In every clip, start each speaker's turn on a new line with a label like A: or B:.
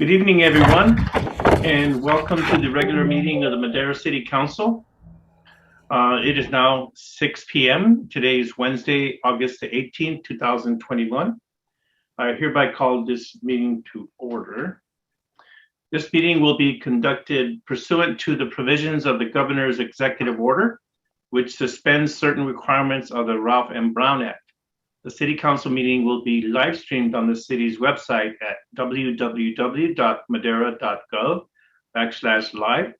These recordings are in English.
A: Good evening, everyone, and welcome to the regular meeting of the Madera City Council. It is now 6 p.m. Today is Wednesday, August the 18th, 2021. I hereby call this meeting to order. This meeting will be conducted pursuant to the provisions of the Governor's Executive Order, which suspends certain requirements of the Ralph M. Brown Act. The City Council meeting will be live streamed on the city's website at www.madera.gov/live.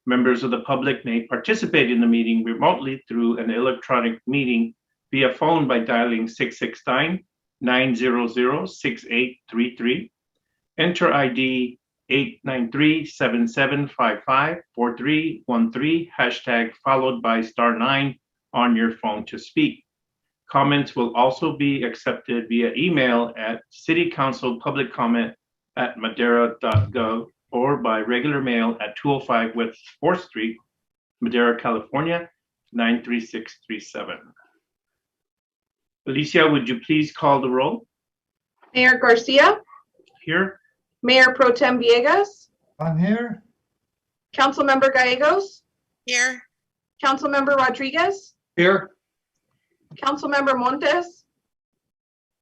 A: Members of the public may participate in the meeting remotely through an electronic meeting via phone by dialing 669-900-6833. Enter ID 893-7755-4313, hashtag followed by *9 on your phone to speak. Comments will also be accepted via email at citycouncilpubliccomment@madera.gov or by regular mail at 205 West 4th Street, Madera, California, 93637. Alicia, would you please call the roll?
B: Mayor Garcia.
A: Here.
B: Mayor Pro Tem Villegas.
C: I'm here.
B: Councilmember Gallegos.
D: Here.
B: Councilmember Rodriguez.
C: Here.
B: Councilmember Montes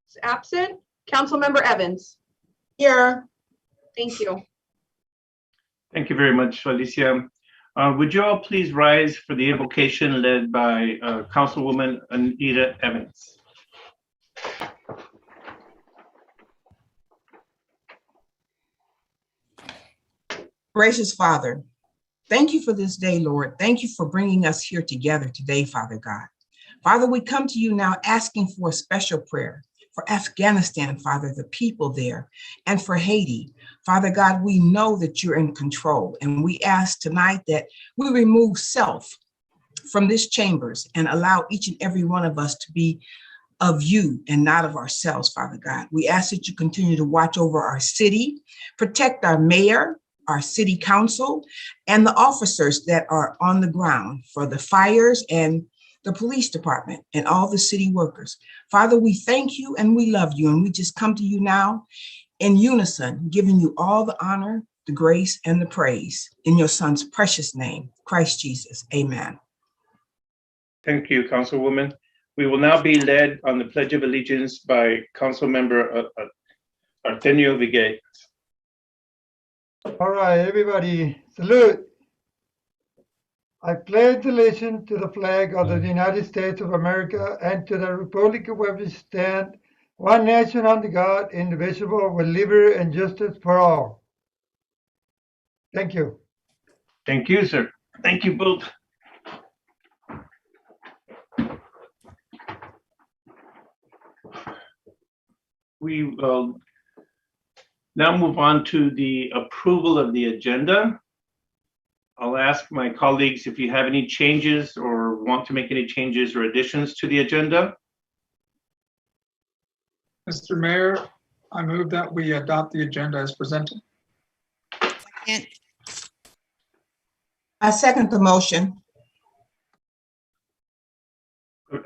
B: is absent. Councilmember Evans.
D: Here.
B: Thank you.
A: Thank you very much, Alicia. Would you all please rise for the invocation led by Councilwoman Anita Evans?
D: Gracious Father, thank you for this day, Lord. Thank you for bringing us here together today, Father God. Father, we come to you now asking for a special prayer for Afghanistan, Father, the people there, and for Haiti. Father God, we know that you're in control, and we ask tonight that we remove self from this chambers and allow each and every one of us to be of you and not of ourselves, Father God. We ask that you continue to watch over our city, protect our mayor, our city council, and the officers that are on the ground for the fires and the police department and all the city workers. Father, we thank you and we love you, and we just come to you now in unison, giving you all the honor, the grace, and the praise in your son's precious name, Christ Jesus. Amen.
A: Thank you, Councilwoman. We will now be led on the Pledge of Allegiance by Councilmember Artemio Viguez.
C: All right, everybody, salute. I pledge allegiance to the flag of the United States of America and to the republic of which it stands, one nation under God, indivisible, with liberty and justice for all. Thank you.
A: Thank you, sir. Thank you both. We will now move on to the approval of the agenda. I'll ask my colleagues if you have any changes or want to make any changes or additions to the agenda.
E: Mr. Mayor, I move that we adopt the agenda as presented.
D: Second. I second the motion.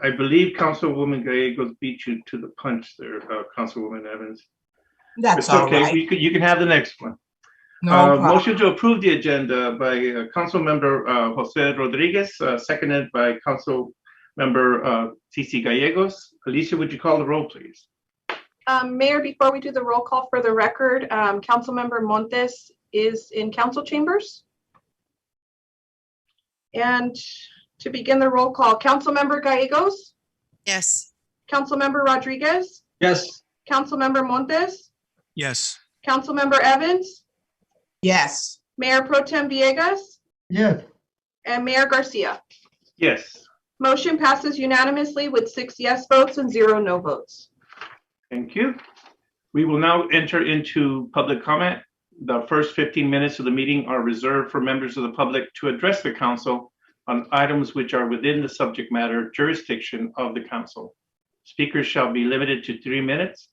A: I believe Councilwoman Gallegos beat you to the punch there, Councilwoman Evans.
D: That's
A: it's
D: all
A: okay.
D: right.
A: You can have the next one.
D: No problem.
A: Motion to approve the agenda by Councilmember Jose Rodriguez, seconded by Councilmember Cici Gallegos. Alicia, would you call the roll, please?
B: Mayor, before we do the roll call for the record, Councilmember Montes is in council chambers. And to begin the roll call, Councilmember Gallegos?
D: Yes.
B: Councilmember Rodriguez?
E: Yes.
B: Councilmember Montes?
F: Yes.
B: Councilmember Evans?
D: Yes.
B: Mayor Pro Tem Villegas?
C: Yes.
B: And Mayor Garcia?
A: Yes.
B: Motion passes unanimously with 6 yes votes and 0 no votes.
A: Thank you. We will now enter into public comment. The first 15 minutes of the meeting are reserved for members of the public to address the council on items which are within the subject matter jurisdiction of the council. Speakers shall be limited to 3 minutes.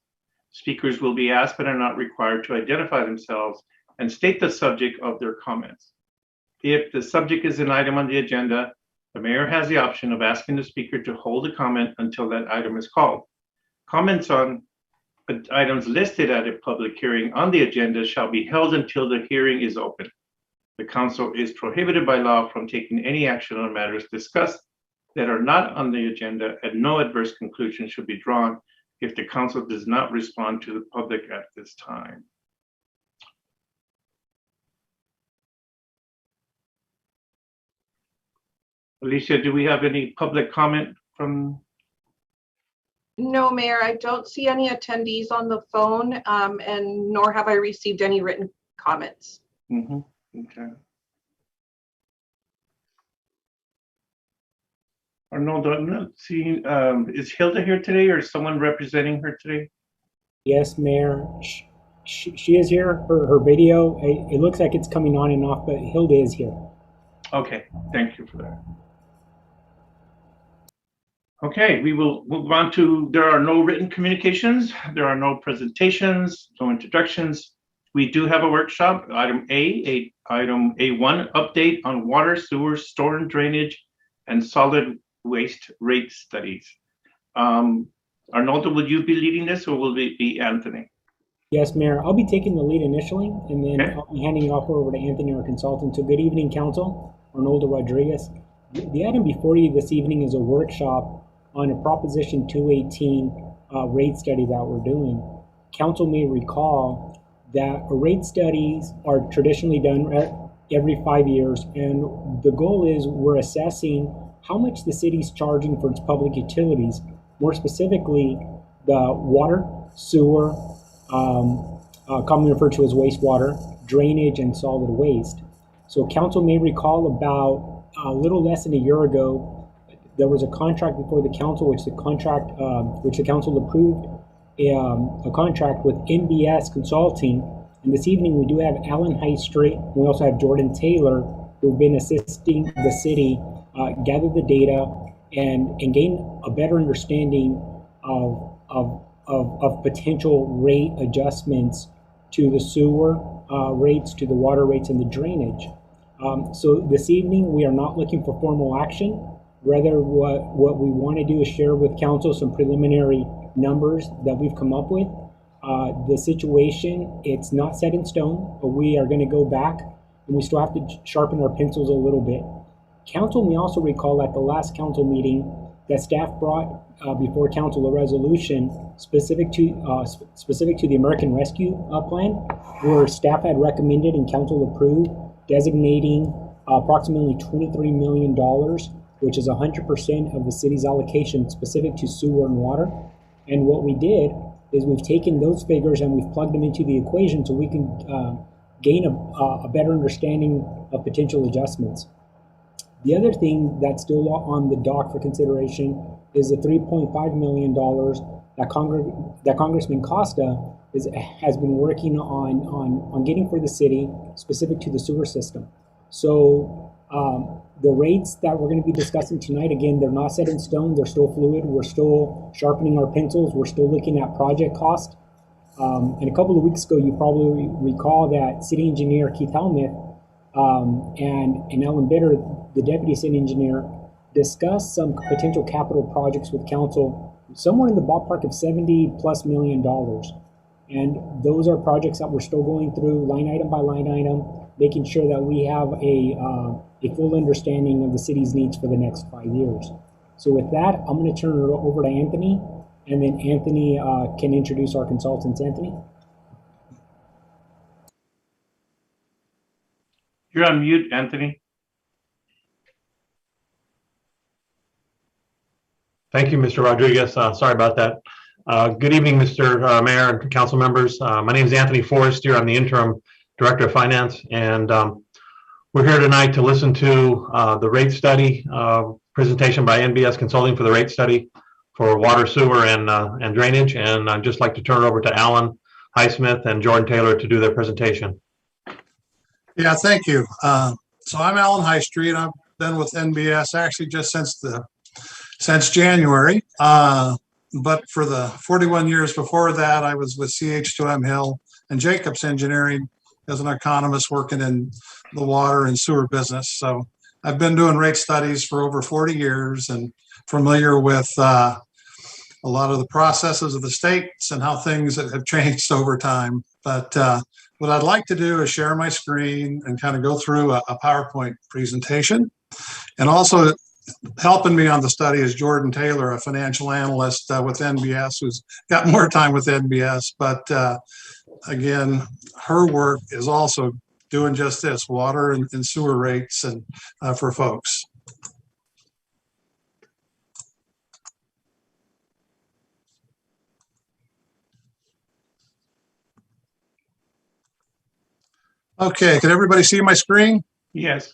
A: Speakers will be asked but are not required to identify themselves and state the subject of their comments. If the subject is an item on the agenda, the mayor has the option of asking the speaker to hold a comment until that item is called. Comments on items listed at a public hearing on the agenda shall be held until the hearing is open. The council is prohibited by law from taking any action on matters discussed that are not on the agenda, and no adverse conclusion should be drawn if the council does not respond to the public at this time. Alicia, do we have any public comment from?
B: No, Mayor, I don't see any attendees on the phone, and nor have I received any written comments.
A: Okay. Arnoldo, I'm not seeing, is Hilda here today or is someone representing her today?
F: Yes, Mayor. She is here. Her video, it looks like it's coming on and off, but Hilda is here.
A: Okay, thank you for that. Okay, we will move on to, there are no written communications, there are no presentations, no introductions. We do have a workshop, item A1, update on water, sewer, storm drainage, and solid waste rate studies. Arnoldo, will you be leading this or will it be Anthony?
F: Yes, Mayor. I'll be taking the lead initially, and then
A: Okay.
F: I'll be handing it off over to Anthony, our consultant. So good evening, Council. Arnoldo Rodriguez. The item before you this evening is a workshop on a Proposition 218 rate study that we're doing. Council may recall that rate studies are traditionally done every 5 years, and the goal is we're assessing how much the city's charging for its public utilities, more specifically the water, sewer, commonly referred to as wastewater, drainage, and solid waste. So council may recall about a little less than a year ago, there was a contract before the council, which the council approved, a contract with NBS Consulting. And this evening we do have Alan High Street. We also have Jordan Taylor, who've been assisting the city gather the data and gain a better understanding of potential rate adjustments to the sewer rates, to the water rates, and the drainage. So this evening we are not looking for formal action. Rather, what we want to do is share with council some preliminary numbers that we've come up with. The situation, it's not set in stone, but we are going to go back and we still have to sharpen our pencils a little bit. Council may also recall at the last council meeting that staff brought before council a resolution specific to the American Rescue Plan, where staff had recommended and council approved designating approximately $23 million, which is 100% of the city's allocation specific to sewer and water. And what we did is we've taken those figures and we've plugged them into the equation so we can gain a better understanding of potential adjustments. The other thing that's still on the dock for consideration is the $3.5 million that Congressman Costa has been working on getting for the city specific to the sewer system. So the rates that we're going to be discussing tonight, again, they're not set in stone. They're still fluid. We're still sharpening our pencils. We're still looking at project cost. And a couple of weeks ago, you probably recall that City Engineer Keith Helmuth and Ellen Bitter, the Deputy City Engineer, discussed some potential capital projects with council, somewhere in the ballpark of $70+ million. And those are projects that we're still going through line item by line item, making sure that we have a full understanding of the city's needs for the next 5 years. So with that, I'm going to turn it over to Anthony, and then Anthony can introduce our consultants. Anthony?
A: You're on mute, Anthony.
G: Thank you, Mr. Rodriguez. Sorry about that. Good evening, Mr. Mayor and council members. My name is Anthony Forrester. I'm the interim director of finance, and we're here tonight to listen to the rate study presentation by NBS Consulting for the rate study for water, sewer, and drainage. And I'd just like to turn it over to Alan Highsmith and Jordan Taylor to do their presentation.
H: Yeah, thank you. So I'm Alan High Street. I've been with NBS actually just since January. But for the 41 years before that, I was with CH2M Hill and Jacobs Engineering as an economist working in the water and sewer business. So I've been doing rate studies for over 40 years and familiar with a lot of the processes of the states and how things have changed over time. But what I'd like to do is share my screen and kind of go through a PowerPoint presentation. And also helping me on the study is Jordan Taylor, a financial analyst with NBS, who's got more time with NBS. But again, her work is also doing just this, water and sewer rates and for folks. Okay, can everybody see my screen?
A: Yes.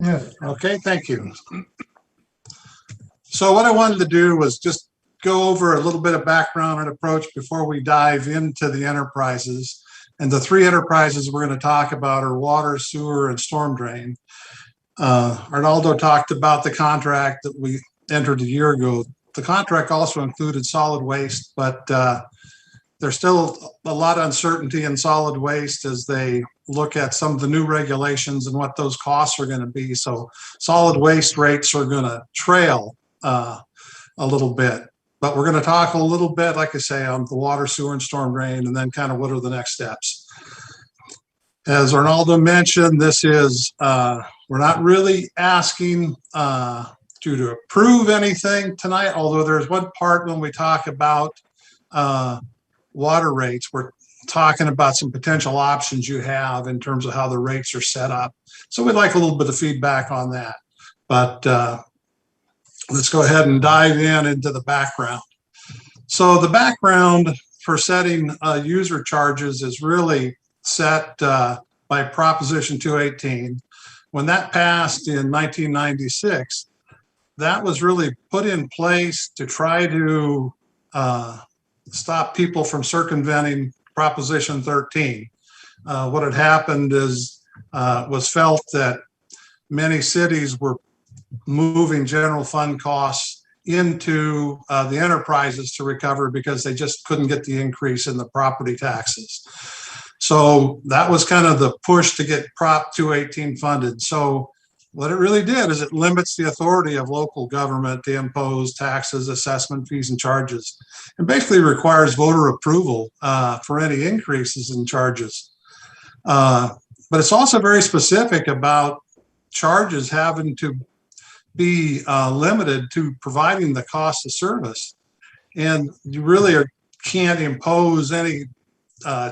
C: Yes.
H: Okay, thank you. So what I wanted to do was just go over a little bit of background and approach before we dive into the enterprises. And the three enterprises we're going to talk about are water, sewer, and storm drain. Arnaldo talked about the contract that we entered a year ago. The contract also included solid waste, but there's still a lot of uncertainty in solid waste as they look at some of the new regulations and what those costs are going to be. So solid waste rates are going to trail a little bit, but we're going to talk a little bit, like I say, on the water, sewer, and storm drain, and then kind of what are the next steps. As Arnaldo mentioned, this is, we're not really asking you to approve anything tonight, although there's one part when we talk about water rates, we're talking about some potential options you have in terms of how the rates are set up. So we'd like a little bit of feedback on that. But let's go ahead and dive into the background. So the background for setting user charges is really set by Proposition 218. When that passed in 1996, that was really put in place to try to stop people from circumventing Proposition 13. What had happened is was felt that many cities were moving general fund costs into the enterprises to recover because they just couldn't get the increase in the property taxes. So that was kind of the push to get Prop 218 funded. So what it really did is it limits the authority of local government to impose taxes, assessment fees, and charges, and basically requires voter approval for any increases in charges. But it's also very specific about charges having to be limited to providing the cost of service. And you really can't impose any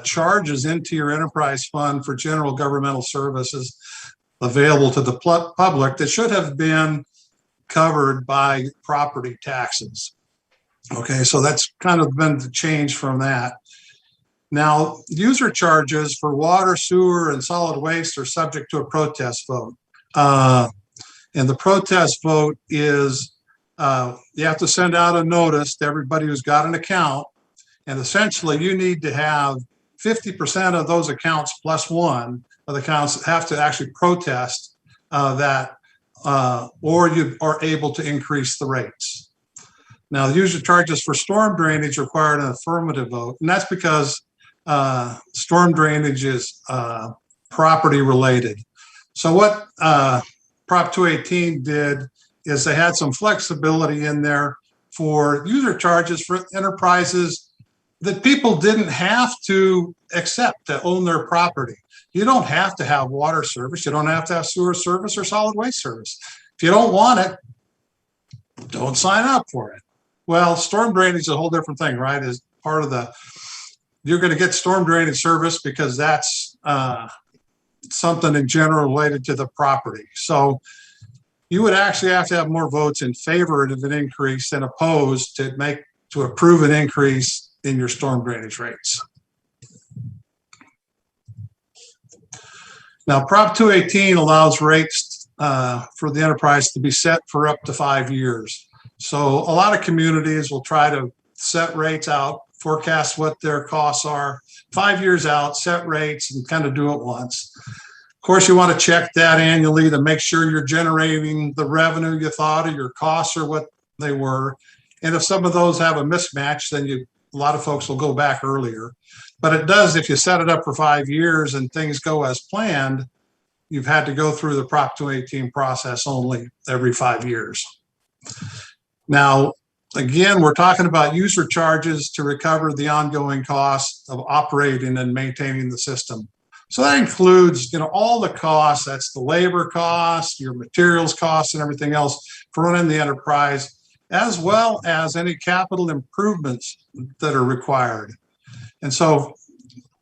H: charges into your enterprise fund for general governmental services available to the public that should have been covered by property taxes. Okay, so that's kind of been the change from that. Now, user charges for water, sewer, and solid waste are subject to a protest vote. And the protest vote is you have to send out a notice to everybody who's got an account, and essentially you need to have 50% of those accounts plus one of the accounts have to actually protest that, or you are able to increase the rates. Now, the user charges for storm drainage require an affirmative vote, and that's because storm drainage is property related. So what Prop 218 did is they had some flexibility in there for user charges for enterprises that people didn't have to accept to own their property. You don't have to have water service. You don't have to have sewer service or solid waste service. If you don't want it, don't sign up for it. Well, storm drainage is a whole different thing, right? As part of the, you're going to get storm drainage service because that's something in general related to the property. So you would actually have to have more votes in favor of an increase than opposed to approve an increase in your storm drainage rates. Now, Prop 218 allows rates for the enterprise to be set for up to 5 years. So a lot of communities will try to set rates out, forecast what their costs are 5 years out, set rates, and kind of do it once. Of course, you want to check that annually to make sure you're generating the revenue you thought or your costs are what they were. And if some of those have a mismatch, then a lot of folks will go back earlier. But it does, if you set it up for 5 years and things go as planned, you've had to go through the Prop 218 process only every 5 years. Now, again, we're talking about user charges to recover the ongoing costs of operating and maintaining the system. So that includes, all the costs. That's the labor costs, your materials costs, and everything else for running the enterprise, as well as any capital improvements that are required. And so,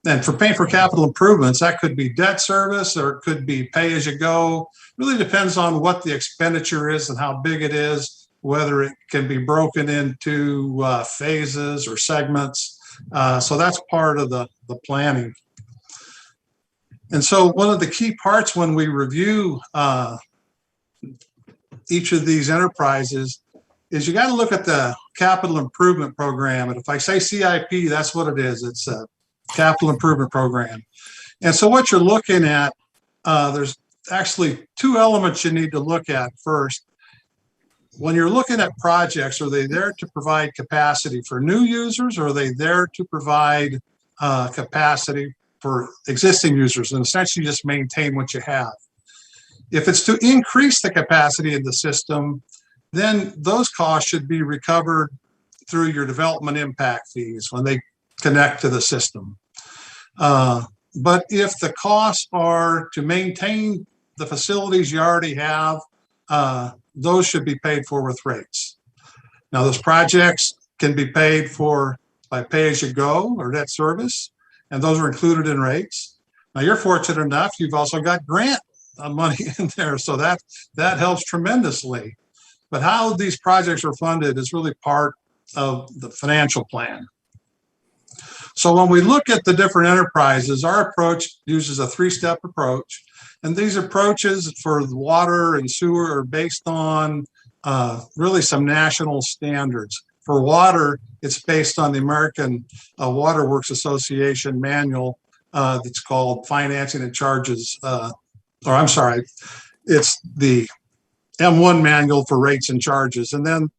H: and for paying for capital improvements, that could be debt service or it could be pay as you go. Really depends on what the expenditure is and how big it is, whether it can be broken into phases or segments. So that's part of the planning. And so one of the key parts when we review each of these enterprises is you got to look at the capital improvement program. And if I say CIP, that's what it is. It's a capital improvement program. And so what you're looking at, there's actually two elements you need to look at first. When you're looking at projects, are they there to provide capacity for new users, or are they there to provide capacity for existing users and essentially just maintain what you have? If it's to increase the capacity of the system, then those costs should be recovered through your development impact fees when they connect to the system. But if the costs are to maintain the facilities you already have, those should be paid for with rates. Now, those projects can be paid for by pay-as-you-go or debt service, and those are included in rates. Now, you're fortunate enough, you've also got grant money in there, so that helps tremendously. But how these projects are funded is really part of the financial plan. So when we look at the different enterprises, our approach uses a three-step approach. And these approaches for water and sewer are based on really some national standards. For water, it's based on the American Water Works Association manual that's called Financing and Charges. It's the M1 manual for rates and charges. And then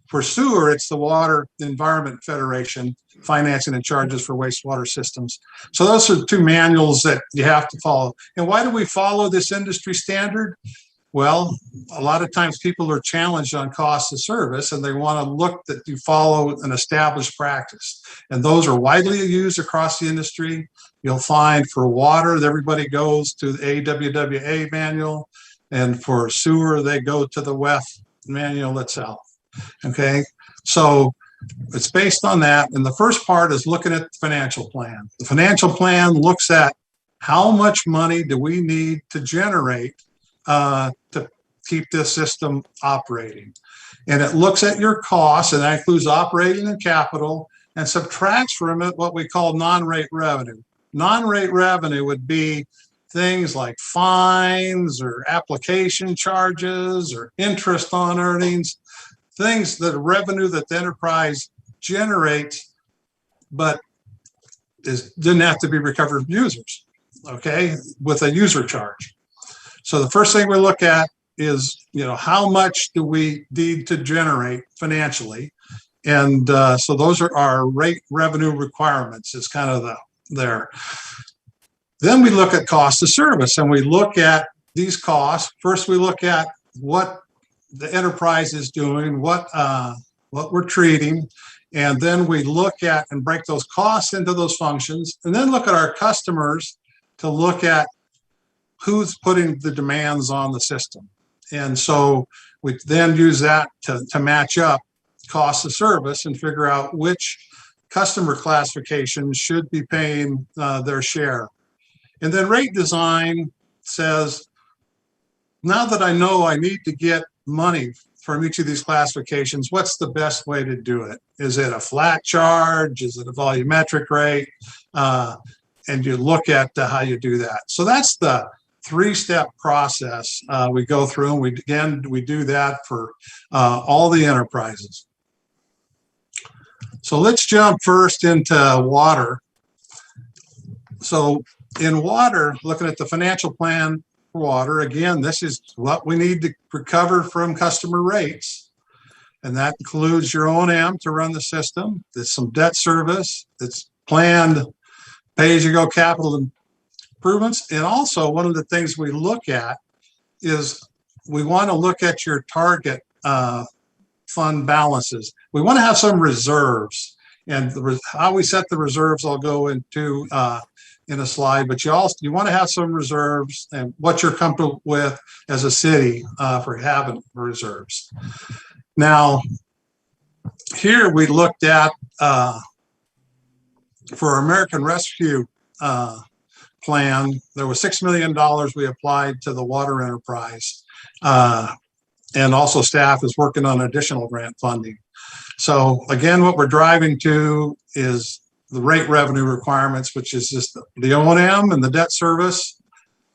H: for sewer, it's the Water Environment Federation Financing and Charges for Wastewater Systems. So those are two manuals that you have to follow. And why do we follow this industry standard? Well, a lot of times people are challenged on cost of service and they want to look that you follow an established practice. And those are widely used across the industry. You'll find for water, everybody goes to the AWWA manual, and for sewer, they go to the WEF manual itself. Okay, so it's based on that. And the first part is looking at the financial plan. The financial plan looks at how much money do we need to generate to keep this system operating. And it looks at your costs, and that includes operating and capital, and subtracts from it what we call non-rate revenue. Non-rate revenue would be things like fines or application charges or interest on earnings, things that revenue that the enterprise generates, but didn't have to be recovered from users, okay, with a user charge. So the first thing we look at is, how much do we need to generate financially? And so those are our rate revenue requirements is kind of there. Then we look at cost of service, and we look at these costs. First, we look at what the enterprise is doing, what we're treating, and then we look at and break those costs into those functions, and then look at our customers to look at who's putting the demands on the system. And so we then use that to match up cost of service and figure out which customer classifications should be paying their share. And then rate design says, now that I know I need to get money from each of these classifications, what's the best way to do it? Is it a flat charge? Is it a volumetric rate? And you look at how you do that. So that's the three-step process we go through, and we do that for all the enterprises. So let's jump first into water. So in water, looking at the financial plan for water, again, this is what we need to recover from customer rates. And that includes your O&M to run the system. There's some debt service. It's planned pay-as-you-go capital improvements. And also one of the things we look at is we want to look at your target fund balances, we want to have some reserves. And how we set the reserves, I'll go into in a slide, but you want to have some reserves and what you're comfortable with as a city for having reserves. Now, here we looked at, for American Rescue Plan, there was $6 million we applied to the water enterprise. And also staff is working on additional grant funding. So again, what we're driving to is the rate revenue requirements, which is just the O&M and the debt service,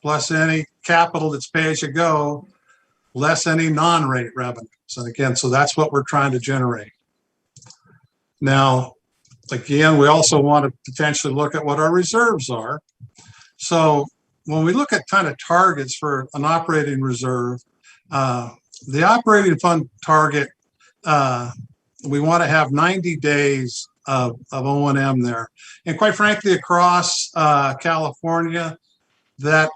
H: plus any capital that's pay as you go, less any non-rate revenues. And again, so that's what we're trying to generate. Now, again, we also want to potentially look at what our reserves are. So when we look at kind of targets for an operating reserve, the operating fund target, we want to have 90 days of O&M there. And quite frankly, across California, that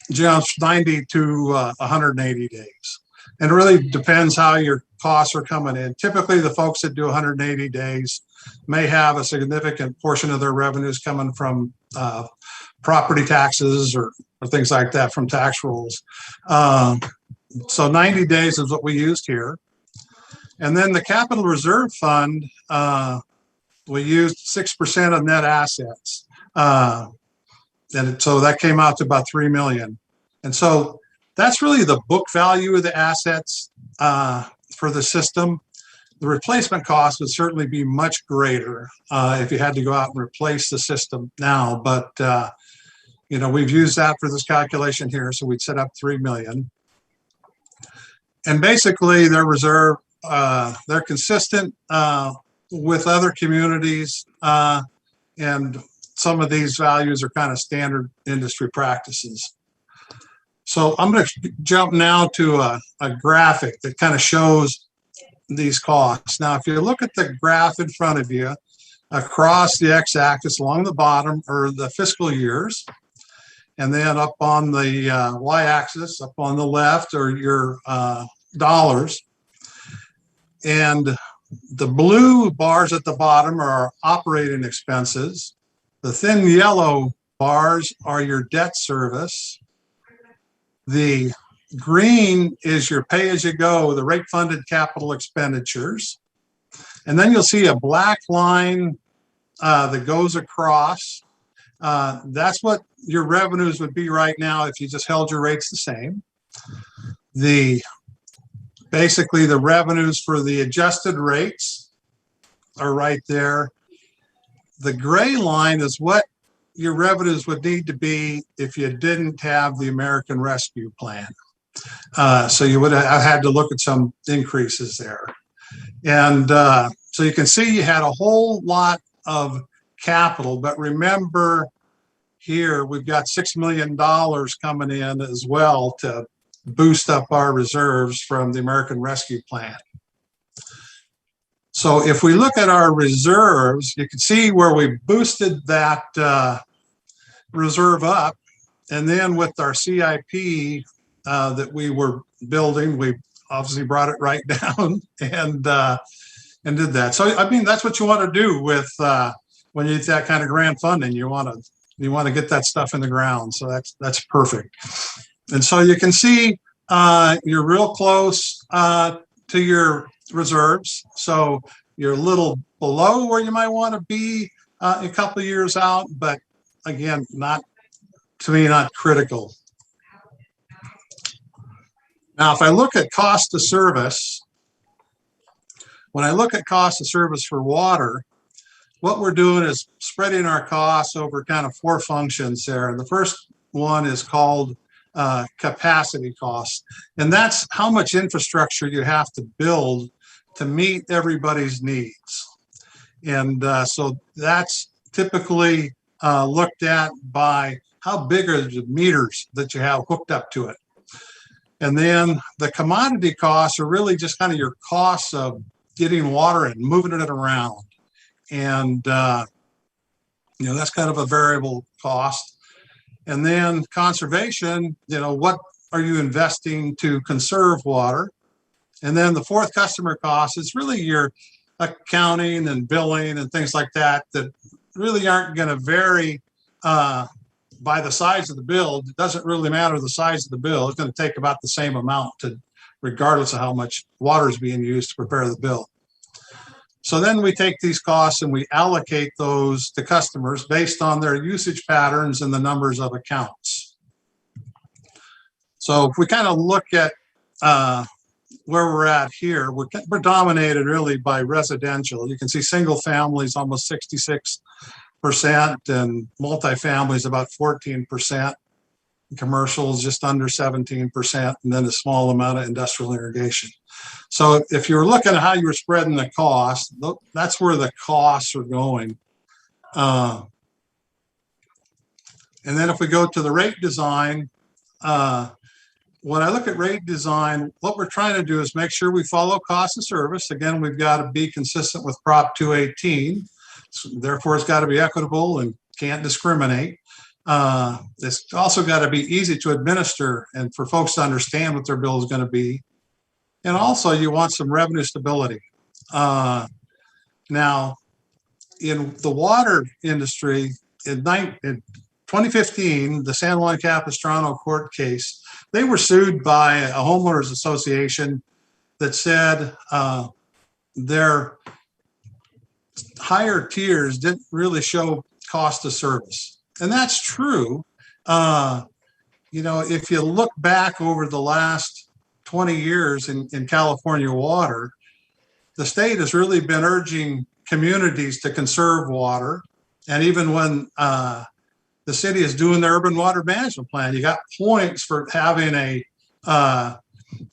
H: jumps 90 to 180 days. And it really depends how your costs are coming in. Typically, the folks that do 180 days may have a significant portion of their revenues coming from property taxes or things like that from tax rolls. So 90 days is what we used here. And then the capital reserve fund, we used 6% of net assets. And so that came out to about 3 million. And so that's really the book value of the assets for the system. The replacement cost would certainly be much greater if you had to go out and replace the system now. But, you know, we've used that for this calculation here. So we'd set up 3 million. And basically their reserve, they're consistent with other communities, and some of these values are kind of standard industry practices. So I'm going to jump now to a graphic that kind of shows these costs. Now, if you look at the graph in front of you, across the x-axis along the bottom are the fiscal years, and then up on the y-axis, up on the left, are your dollars. And the blue bars at the bottom are our operating expenses. The thin yellow bars are your debt service. The green is your pay-as-you-go, the rate-funded capital expenditures. And then you'll see a black line that goes across. That's what your revenues would be right now if you just held your rates the same. Basically, the revenues for the adjusted rates are right there. The gray line is what your revenues would need to be if you didn't have the American Rescue Plan. So you would have had to look at some increases there. And so you can see you had a whole lot of capital, but remember here we've got $6 million coming in as well to boost up our reserves from the American Rescue Plan. So if we look at our reserves, you can see where we boosted that reserve up. And then with our CIP that we were building, we obviously brought it right down and did that. So, I mean, that's what you want to do with when you get that kind of grant funding. You want to get that stuff in the ground. So that's perfect. And so you can see you're real close to your reserves. So you're a little below where you might want to be a couple of years out, but again, to me, not critical. Now, if I look at cost of service, when I look at cost of service for water, what we're doing is spreading our costs over kind of 4 functions there. And the first one is called capacity costs. And that's how much infrastructure you have to build to meet everybody's needs. And so that's typically looked at by how big are the meters that you have hooked up to it. And then the commodity costs are really just kind of your costs of getting water and moving it around. And, you know, that's kind of a variable cost. And then conservation, you know, what are you investing to conserve water? And then the fourth customer cost is really your accounting and billing and things like that that really aren't going to vary by the size of the bill. It doesn't really matter the size of the bill. It's going to take about the same amount regardless of how much water is being used to prepare the bill. So then we take these costs and we allocate those to customers based on their usage patterns and the numbers of accounts. So if we kind of look at where we're at here, we're dominated really by residential. You can see single families almost 66%, and multifamilies about 14%. Commercials just under 17%, and then a small amount of industrial irrigation. So if you're looking at how you're spreading the cost, that's where the costs are going. And then if we go to the rate design, when I look at rate design, what we're trying to do is make sure we follow cost of service. Again, we've got to be consistent with Prop 218. So therefore, it's got to be equitable and can't discriminate. It's also got to be easy to administer and for folks to understand what their bill is going to be. And also you want some revenue stability. Now, in the water industry, in 2015, the San Juan Capistrano court case, they were sued by a homeowners association that said their higher tiers didn't really show cost of service. And that's true. You know, if you look back over the last 20 years in California water, the state has really been urging communities to conserve water. And even when the city is doing the urban water management plan, you got points for having a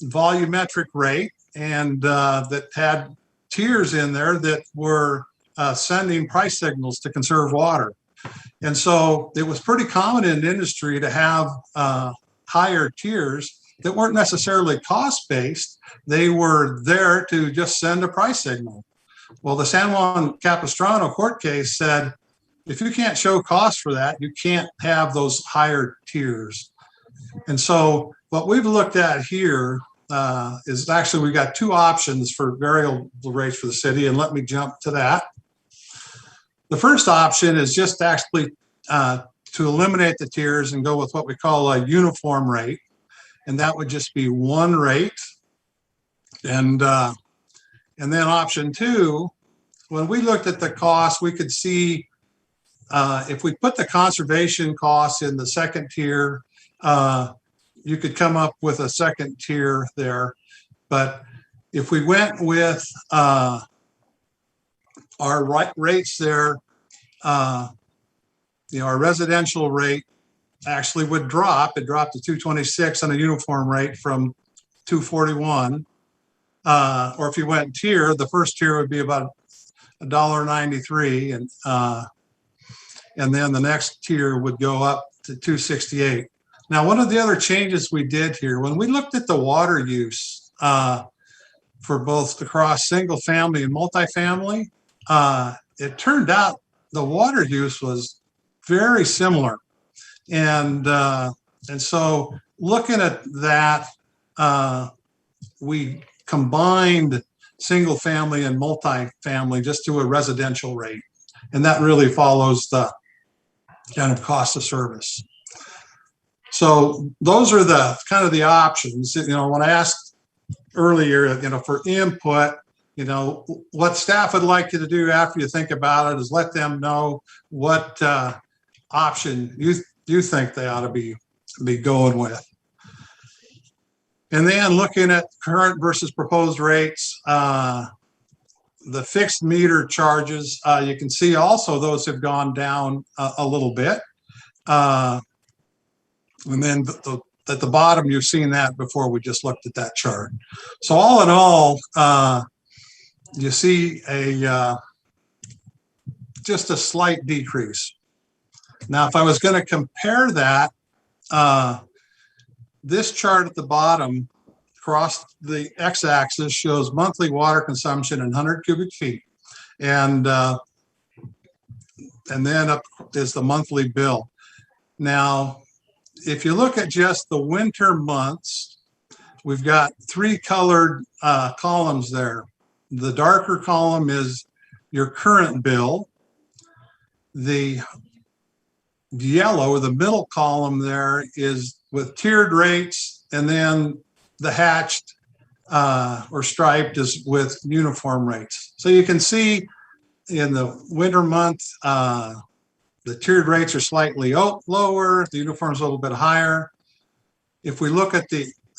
H: volumetric rate and that had tiers in there that were sending price signals to conserve water. And so it was pretty common in the industry to have higher tiers that weren't necessarily cost-based. They were there to just send a price signal. Well, the San Juan Capistrano court case said, if you can't show cost for that, you can't have those higher tiers. And so what we've looked at here is actually we've got two options for variable rates for the city, and let me jump to that. The first option is just actually to eliminate the tiers and go with what we call a uniform rate. And that would just be one rate. And then option two, when we looked at the cost, we could see if we put the conservation costs in the second tier, you could come up with a second tier there. But if we went with our rates there, you know, our residential rate actually would drop. It dropped to 226 on a uniform rate from 241. Or if you went tier, the first tier would be about $1.93, and then the next tier would go up to 268. Now, one of the other changes we did here, when we looked at the water use for both across single family and multifamily, it turned out the water use was very similar. And so looking at that, we combined single family and multifamily just to a residential rate. And that really follows the kind of cost of service. So those are the kind of the options. You know, when I asked earlier, you know, for input, you know, what staff would like you to do after you think about it is let them know what option you think they ought to be going with. And then looking at current versus proposed rates, the fixed meter charges, you can see also those have gone down a little bit. And then at the bottom, you've seen that before we just looked at that chart. So all in all, you see just a slight decrease. Now, if I was going to compare that, this chart at the bottom across the x-axis shows monthly water consumption in 100 cubic feet, and then up is the monthly bill. Now, if you look at just the winter months, we've got three colored columns there. The darker column is your current bill. The yellow, the middle column there, is with tiered rates, and then the hatched or striped is with uniform rates. So you can see in the winter month, the tiered rates are slightly lower, the uniform's a little bit higher. If we look at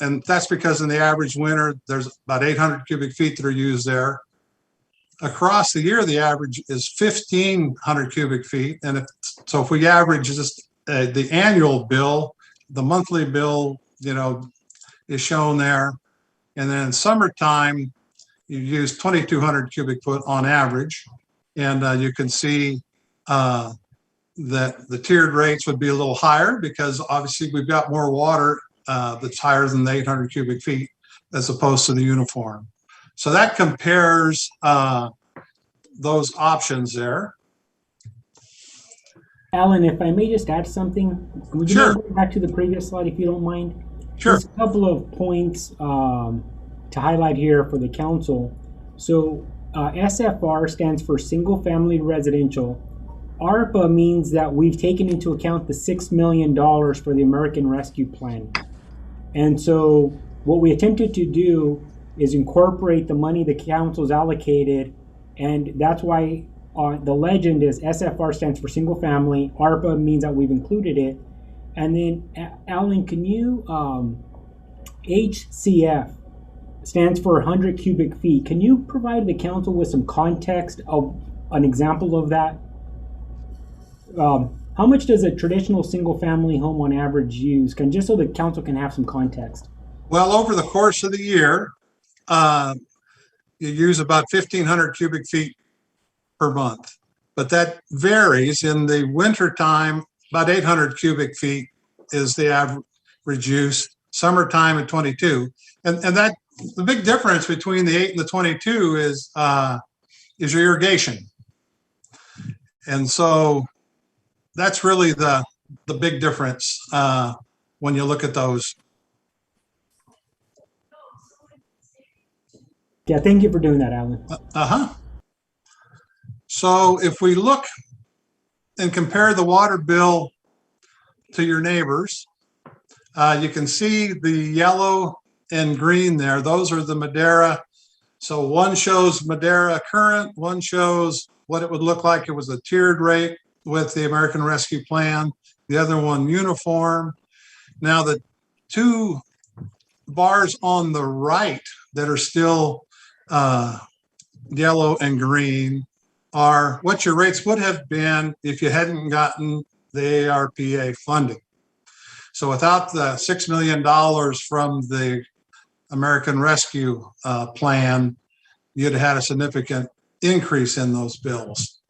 H: and that's because in the average winter, there's about 800 cubic feet that are used there. Across the year, the average is 1,500 cubic feet. And so if we average just the annual bill, the monthly bill, is shown there. And then summertime, you use 2,200 cubic foot on average. And you can see that the tiered rates would be a little higher because obviously we've got more water that's higher than the 800 cubic feet as opposed to the uniform. So that compares those options there.
F: Alan, if I may just add something, would you
H: Sure.
F: go back to the previous slide if you don't mind?
H: Sure.
F: Just a couple of points to highlight here for the council. So SFR stands for Single Family Residential. ARPA means that we've taken into account the $6 million for the American Rescue Plan. And so what we attempted to do is incorporate the money the council's allocated, and that's why the legend is SFR stands for single family, ARPA means that we've included it. And then Alan, can you, HCF stands for 100 cubic feet. Can you provide the council with some context of an example of that? How much does a traditional single family home on average use? Just so the council can have some context.
H: Well, over the course of the year, you use about 1,500 cubic feet per month, but that varies. In the winter time, about 800 cubic feet is the average use. Summertime at 22, and that the big difference between the 8 and the 22 is your irrigation, and so that's really the big difference when you look at those.
F: Yeah, thank you for doing that, Alan.
H: So if we look and compare the water bill to your neighbors, you can see the yellow and green there. Those are the Madera. So one shows Madera current, one shows what it would look like it was a tiered rate with the American Rescue Plan, the other one uniform. Now the two bars on the right that are still yellow and green are what your rates would have been if you hadn't gotten the ARPA funding. So without the $6 million from the American Rescue Plan, you'd have had a significant increase in those bills.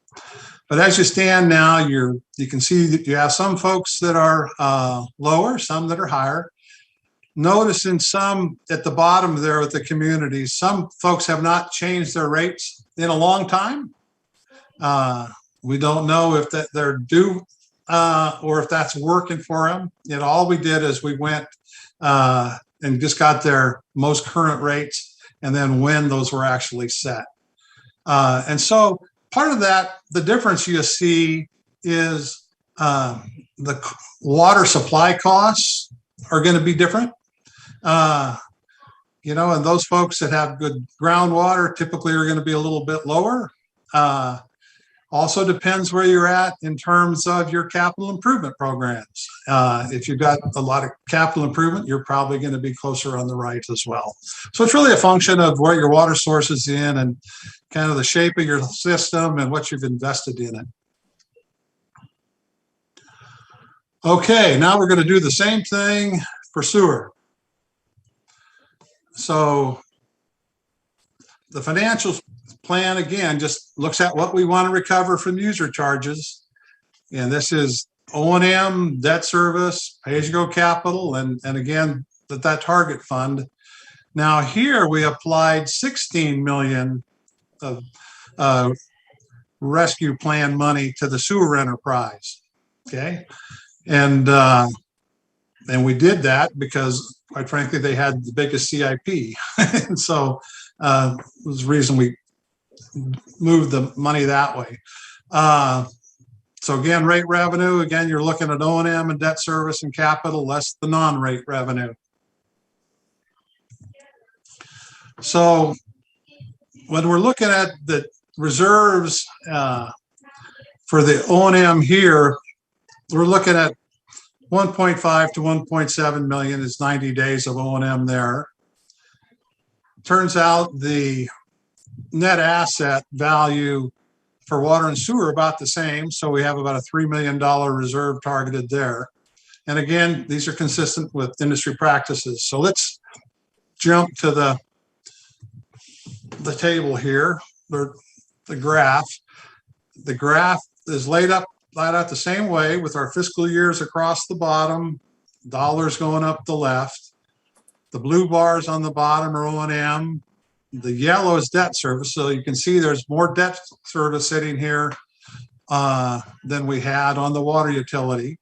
H: But as you stand now, you can see that you have some folks that are lower, some that are higher. Notice in some at the bottom there with the communities, some folks have not changed their rates in a long time. We don't know if that they're due or if that's working for them. All we did is we went and just got their most current rates and then when those were actually set. And so part of that, the difference you see is the water supply costs are going to be different. And those folks that have good groundwater typically are going to be a little bit lower. Also depends where you're at in terms of your capital improvement programs. If you've got a lot of capital improvement, you're probably going to be closer on the right as well. So it's really a function of where your water source is in and kind of the shape of your system and what you've invested in it. Okay, now we're going to do the same thing for sewer. So the financial plan, again, just looks at what we want to recover from user charges. And this is O&M, debt service, pay-as-you-go capital, and again, that target fund. Now here we applied 16 million of rescue plan money to the sewer enterprise, okay? And And we did that because, quite frankly, they had the biggest CIP. And so it was the reason we moved the money that way. So again, rate revenue, again, you're looking at O&M and debt service and capital less the non-rate revenue. So when we're looking at the reserves for the O&M here, we're looking at 1.5 to 1.7 million is 90 days of O&M there. Turns out the net asset value for water and sewer are about the same. So we have about a $3 million reserve targeted there. And again, these are consistent with industry practices. So let's jump to the table here, or the graph. The graph is laid out the same way with our fiscal years across the bottom, dollars going up the left. The blue bars on the bottom are O&M. The yellow is debt service. So you can see there's more debt service sitting here than we had on the water utility.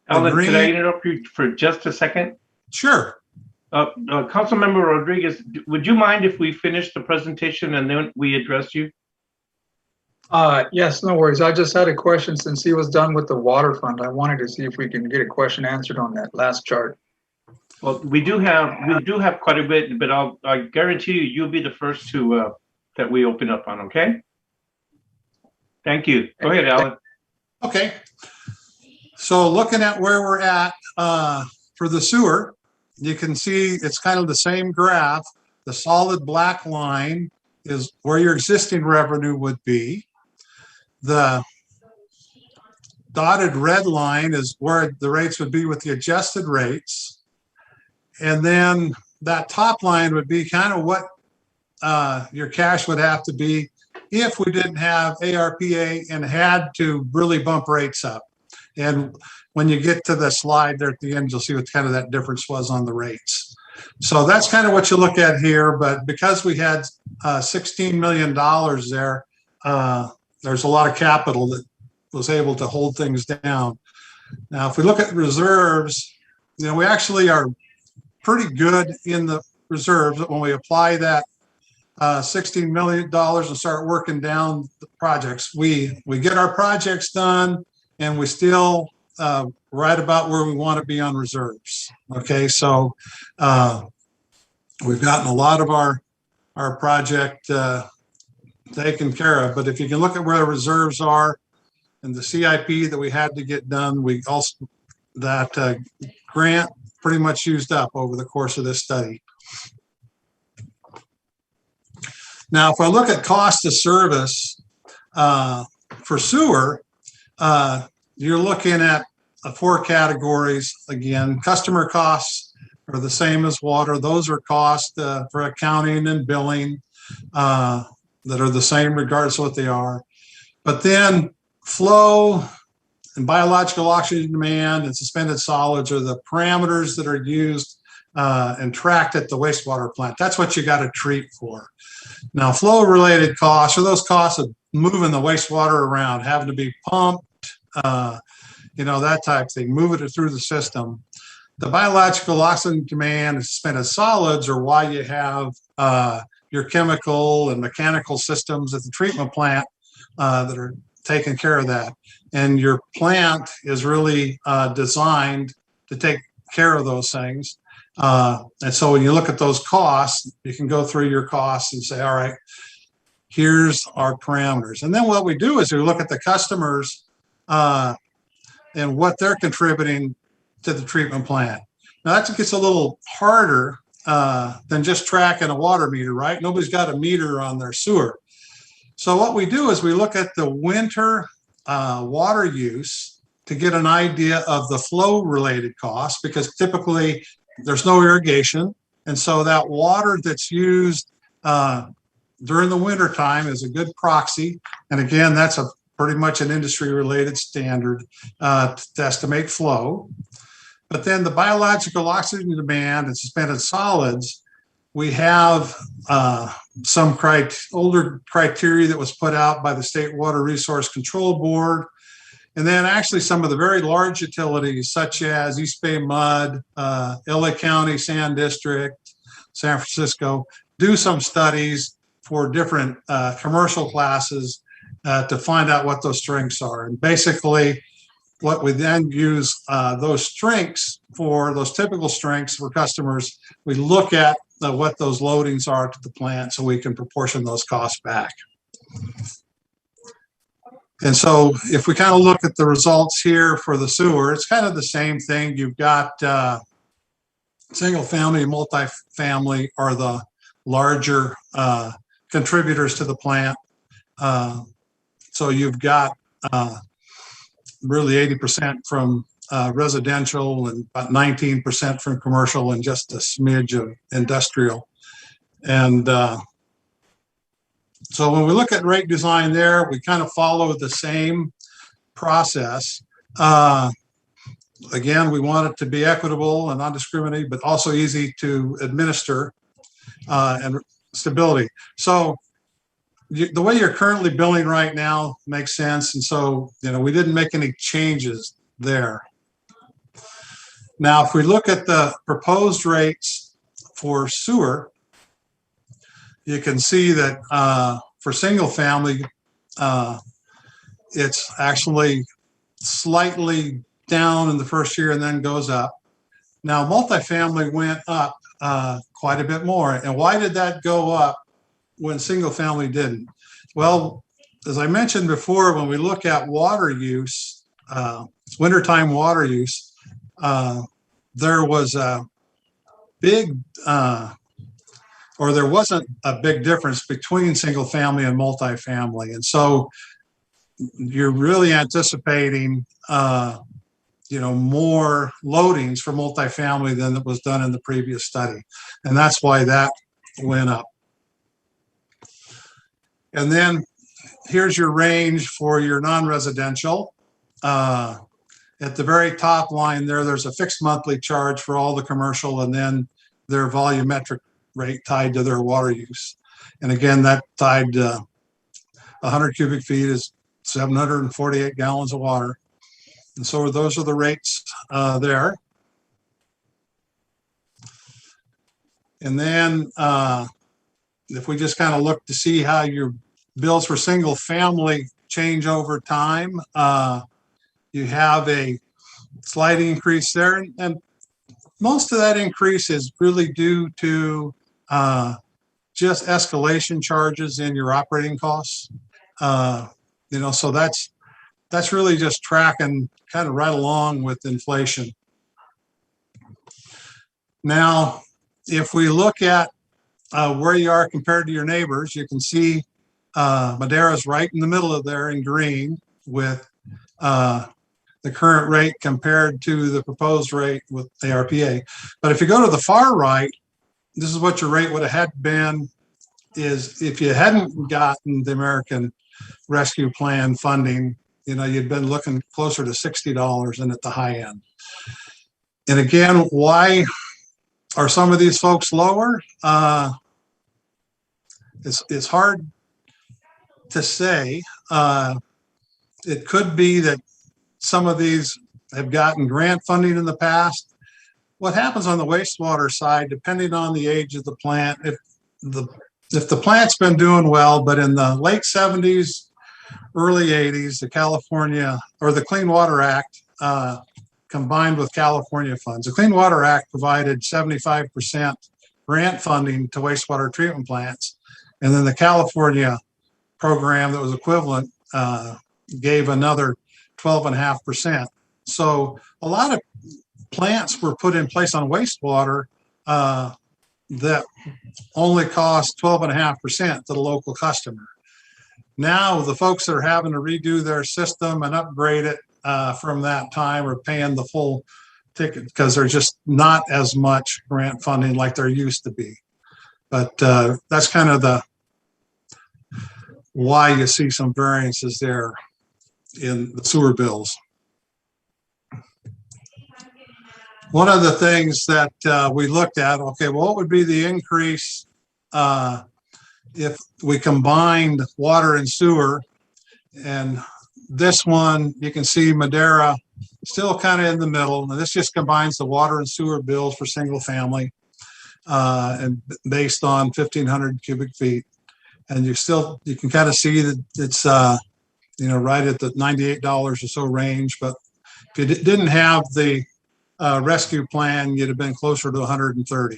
A: Alan, could I interrupt you for just a second?
H: Sure.
A: Councilmember Rodriguez, would you mind if we finish the presentation and then we address you?
E: Yes, no worries. I just had a question since he was done with the water fund. I wanted to see if we can get a question answered on that last chart.
A: Well, we do have quite a bit, but I guarantee you'll be the first to that we open up on. Okay. Thank you. Go ahead, Alan.
H: Okay. So looking at where we're at for the sewer, you can see it's kind of the same graph. The solid black line is where your existing revenue would be. The dotted red line is where the rates would be with the adjusted rates. And then that top line would be kind of what your cash would have to be if we didn't have ARPA and had to really bump rates up. And when you get to the slide there at the end, you'll see what kind of that difference was on the rates. So that's kind of what you look at here. But because we had $16 million there, there's a lot of capital that was able to hold things down. Now, if we look at reserves, you know, we actually are pretty good in the reserves when we apply that $16 million and start working down the projects. We get our projects done and we still right about where we want to be on reserves. Okay, so we've gotten a lot of our project taken care of. But if you can look at where the reserves are and the CIP that we had to get done, we also that grant pretty much used up over the course of this study. Now, if I look at cost of service for sewer, you're looking at 4 categories. Again, customer costs are the same as water. Those are costs for accounting and billing that are the same regardless of what they are. But then flow and biological oxygen demand and suspended solids are the parameters that are used and tracked at the wastewater plant. That's what you got to treat for. Now, flow related costs are those costs of moving the wastewater around, having to be pumped, you know, that type of thing, moving it through the system. The biological oxygen demand and suspended solids are why you have your chemical and mechanical systems at the treatment plant that are taking care of that. And your plant is really designed to take care of those things. And so when you look at those costs, you can go through your costs and say, all right, here's our parameters. And then what we do is we look at the customers and what they're contributing to the treatment plant. Now that gets a little harder than just tracking a water meter, right? Nobody's got a meter on their sewer. So what we do is we look at the winter water use to get an idea of the flow related costs, because typically there's no irrigation. And so that water that's used during the winter time is a good proxy. And again, that's pretty much an industry related standard to estimate flow. But then the biological oxygen demand and suspended solids, we have some older criteria that was put out by the State Water Resource Control Board. And then actually some of the very large utilities such as East Bay Mud, LA County Sand District, San Francisco, do some studies for different commercial classes to find out what those strengths are. And basically what we then use those strengths for, those typical strengths for customers, we look at what those loadings are to the plant so we can proportion those costs back. And so if we kind of look at the results here for the sewer, it's kind of the same thing. You've got single family and multifamily are the larger contributors to the plant. So you've got really 80% from residential and about 19% from commercial and just a smidge of industrial. And so when we look at rate design there, we kind of follow the same process. Again, we want it to be equitable and non-discriminating, but also easy to administer and stability. So the way you're currently billing right now makes sense. And so, we didn't make any changes there. Now, if we look at the proposed rates for sewer, you can see that for single family, it's actually slightly down in the first year and then goes up. Now, multifamily went up quite a bit more. And why did that go up when single family didn't? Well, as I mentioned before, when we look at water use, wintertime water use, there was a big or there wasn't a big difference between single family and multifamily. And so you're really anticipating, more loadings for multifamily than that was done in the previous study. And that's why that went up. And then here's your range for your non-residential. At the very top line there's a fixed monthly charge for all the commercial and then their volumetric rate tied to their water use. And again, that tied to 100 cubic feet is 748 gallons of water. And so those are the rates there. And then if we just kind of look to see how your bills for single family change over time, you have a slight increase there. And most of that increase is really due to just escalation charges in your operating costs. So that's really just tracking kind of right along with inflation. Now, if we look at where you are compared to your neighbors, you can see Madera's right in the middle of there in green with the current rate compared to the proposed rate with ARPA. But if you go to the far right, this is what your rate would have had been is if you hadn't gotten the American Rescue Plan funding, you'd been looking closer to $60 and at the high end. And again, why are some of these folks lower? It's hard to say. It could be that some of these have gotten grant funding in the past. What happens on the wastewater side, depending on the age of the plant, if the plant's been doing well, but in the late 70s, early 80s, the California or the Clean Water Act combined with California funds. The Clean Water Act provided 75% grant funding to wastewater treatment plants. And then the California program that was equivalent gave another 12.5%. So a lot of plants were put in place on wastewater that only cost 12.5% to the local customer. Now the folks that are having to redo their system and upgrade it from that time are paying the full ticket because there's just not as much grant funding like there used to be. But that's kind of why you see some variances there in the sewer bills. One of the things that we looked at, okay, well, what would be the increase if we combined water and sewer? And this one, you can see Madera still kind of in the middle. And this just combines the water and sewer bills for single family and based on 1,500 cubic feet. And you can kind of see that it's, right at the $98 or so range. But if you didn't have the rescue plan, you'd have been closer to 130.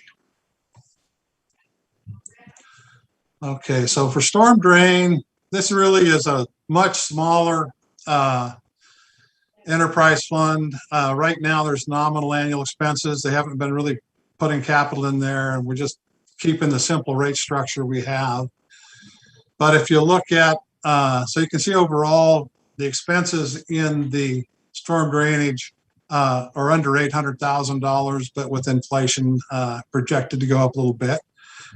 H: Okay, so for storm drain, this really is a much smaller enterprise fund. Right now, there's nominal annual expenses. They haven't been really putting capital in there, and we're just keeping the simple rate structure we have. But if you look at, so you can see overall, the expenses in the storm drainage are under $800,000, but with inflation projected to go up a little bit.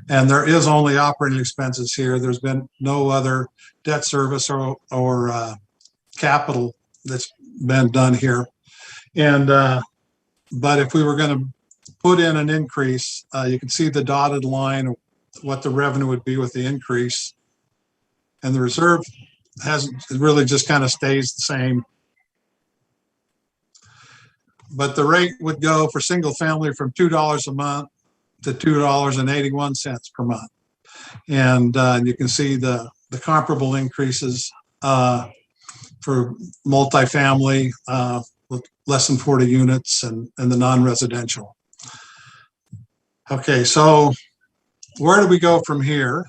H: And there is only operating expenses here. There's been no other debt service or capital that's been done here. And but if we were going to put in an increase, you can see the dotted line of what the revenue would be with the increase. And the reserve it really just kind of stays the same. But the rate would go for single family from $2 a month to $2.81 per month. And you can see the comparable increases for multifamily with less than 40 units and the non-residential. Okay, so where do we go from here?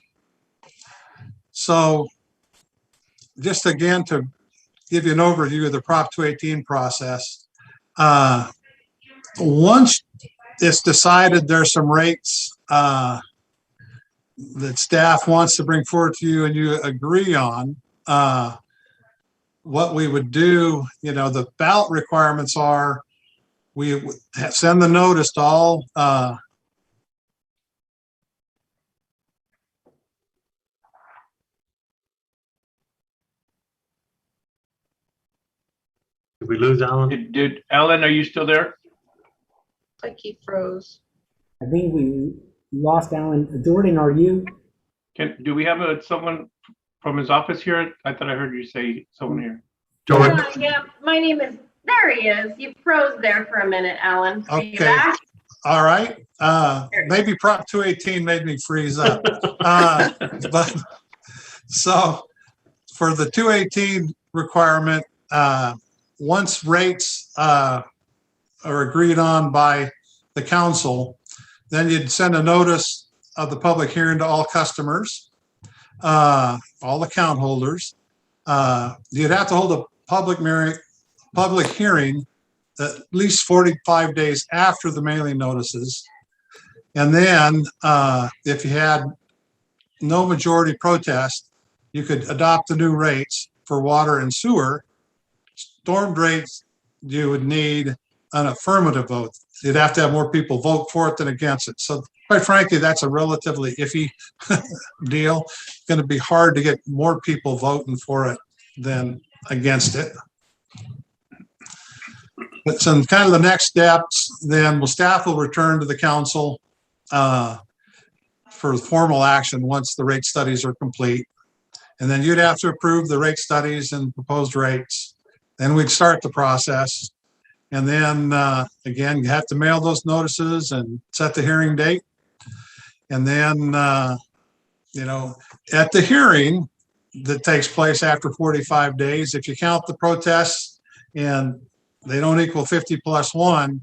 H: So just again to give you an overview of the Prop 218 process, once it's decided there's some rates that staff wants to bring forward to you and you agree on, what we would do, the ballot requirements are, we would send the notice to all
G: Did we lose Alan?
A: Did Alan, are you still there?
B: Like he froze.
F: I think we lost Alan. Jordan, are you?
A: Do we have someone from his office here? I thought I heard you say someone here.
G: Jordan?
I: Yeah, my name is, there he is. You froze there for a minute, Alan. Are you
H: Okay.
I: back?
H: All right. Maybe Prop 218 made me freeze up. But so for the 218 requirement, once rates are agreed on by the council, then you'd send a notice of the public hearing to all customers, all account holders. You'd have to hold a public hearing at least 45 days after the mailing notices. And then if you had no majority protest, you could adopt the new rates for water and sewer. Storm rates, you would need an affirmative vote. You'd have to have more people vote for it than against it. So quite frankly, that's a relatively iffy deal. It's going to be hard to get more people voting for it than against it. But some kind of the next steps, then staff will return to the council for formal action once the rate studies are complete. And then you'd have to approve the rate studies and proposed rates. Then we'd start the process. And then again, you have to mail those notices and set the hearing date. And then, at the hearing that takes place after 45 days, if you count the protests and they don't equal 50 plus 1,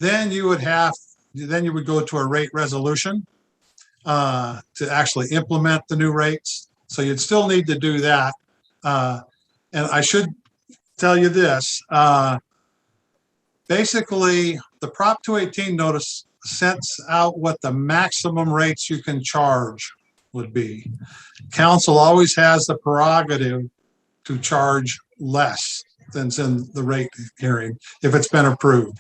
H: then you would go to a rate resolution to actually implement the new rates. So you'd still need to do that. And I should tell you this, basically the Prop 218 notice sets out what the maximum rates you can charge would be. Council always has the prerogative to charge less than's in the rate hearing if it's been approved.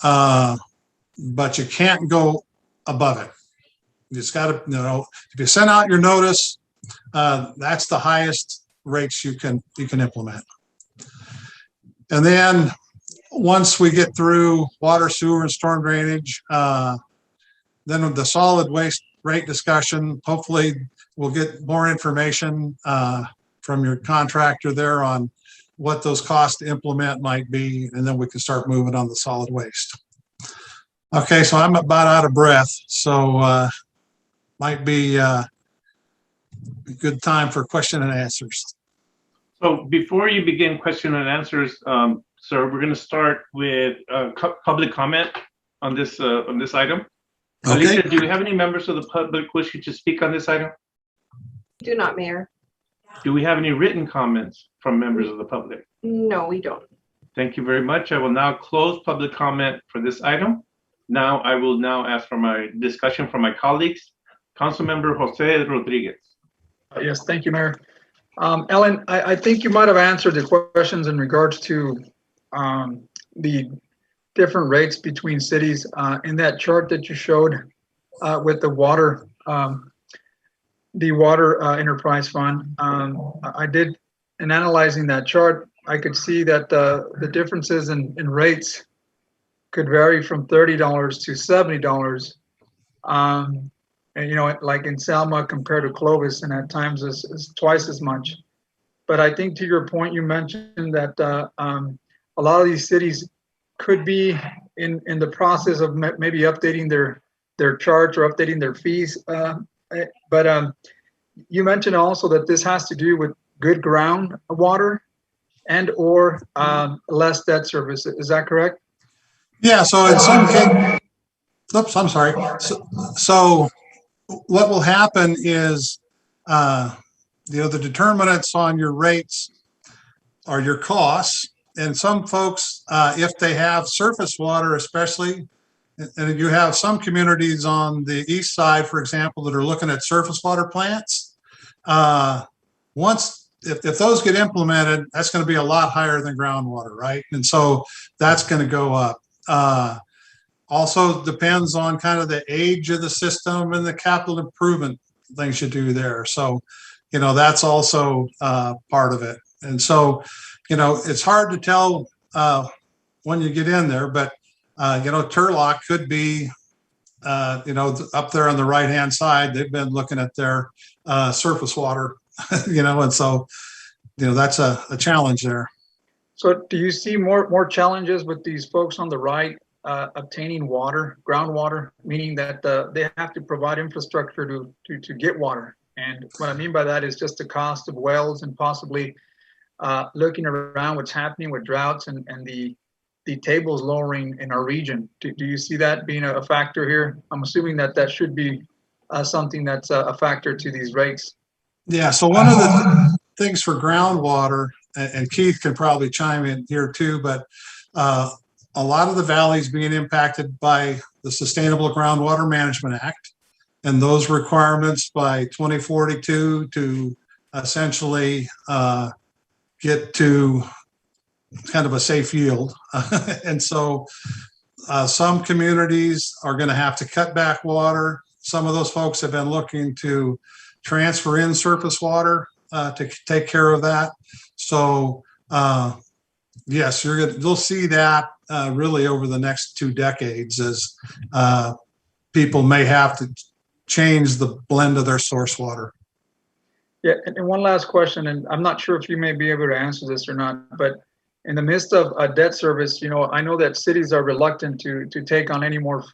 H: But you can't go above it. You just got to, if you send out your notice, that's the highest rates you can implement. And then once we get through water, sewer, and storm drainage, then with the solid waste rate discussion, hopefully we'll get more information from your contractor there on what those costs to implement might be, and then we can start moving on the solid waste. Okay, so I'm about out of breath, so might be a good time for question and answers.
A: So before you begin question and answers, sir, we're going to start with public comment on this item.
H: Okay.
A: Alicia, do we have any members of the public wishing to speak on this item?
B: Do not, Mayor.
A: Do we have any written comments from members of the public?
B: No, we don't.
A: Thank you very much. I will now close public comment for this item. Now I will ask for my discussion from my colleagues. Councilmember Jose Rodriguez.
E: Yes, thank you, Mayor. Ellen, I think you might have answered the questions in regards to the different rates between cities in that chart that you showed with the water enterprise fund. I did, in analyzing that chart, I could see that the differences in rates could vary from $30 to $70. And, you know, like in Selma compared to Clovis, and at times is twice as much. But I think to your point, you mentioned that a lot of these cities could be in the process of maybe updating their charge or updating their fees. But you mentioned also that this has to do with good groundwater and or less debt service. Is that correct?
H: Yeah, so in some cases, oops, I'm sorry. So what will happen is, you know, the determinants on your rates are your costs. And some folks, if they have surface water, especially, and you have some communities on the east side, for example, that are looking at surface water plants. If those get implemented, that's going to be a lot higher than groundwater, right? And so that's going to go up. Also depends on kind of the age of the system and the capital improvement things you do there. So, you know, that's also part of it. And so, you know, it's hard to tell when you get in there, but, you know, Turlock could be, you know, up there on the right-hand side. They've been looking at their surface water, you know, and so, you know, that's a challenge there.
E: So do you see more challenges with these folks on the right obtaining water, groundwater, meaning that they have to provide infrastructure to get water? And what I mean by that is just the cost of wells and possibly looking around what's happening with droughts and the tables lowering in our region. Do you see that being a factor here? I'm assuming that should be something that's a factor to these rates.
H: Yeah, so one of the things for groundwater, and Keith can probably chime in here too, but a lot of the valleys being impacted by the Sustainable Groundwater Management Act and those requirements by 2042 to essentially get to kind of a safe yield. And so some communities are going to have to cut back water. Some of those folks have been looking to transfer in surface water to take care of that. So yes, you'll see that really over the next 2 decades as people may have to change the blend of their source water.
E: Yeah, and one last question, and I'm not sure if you may be able to answer this or not, but in the midst of debt service, you know, I know that cities are reluctant to take on any more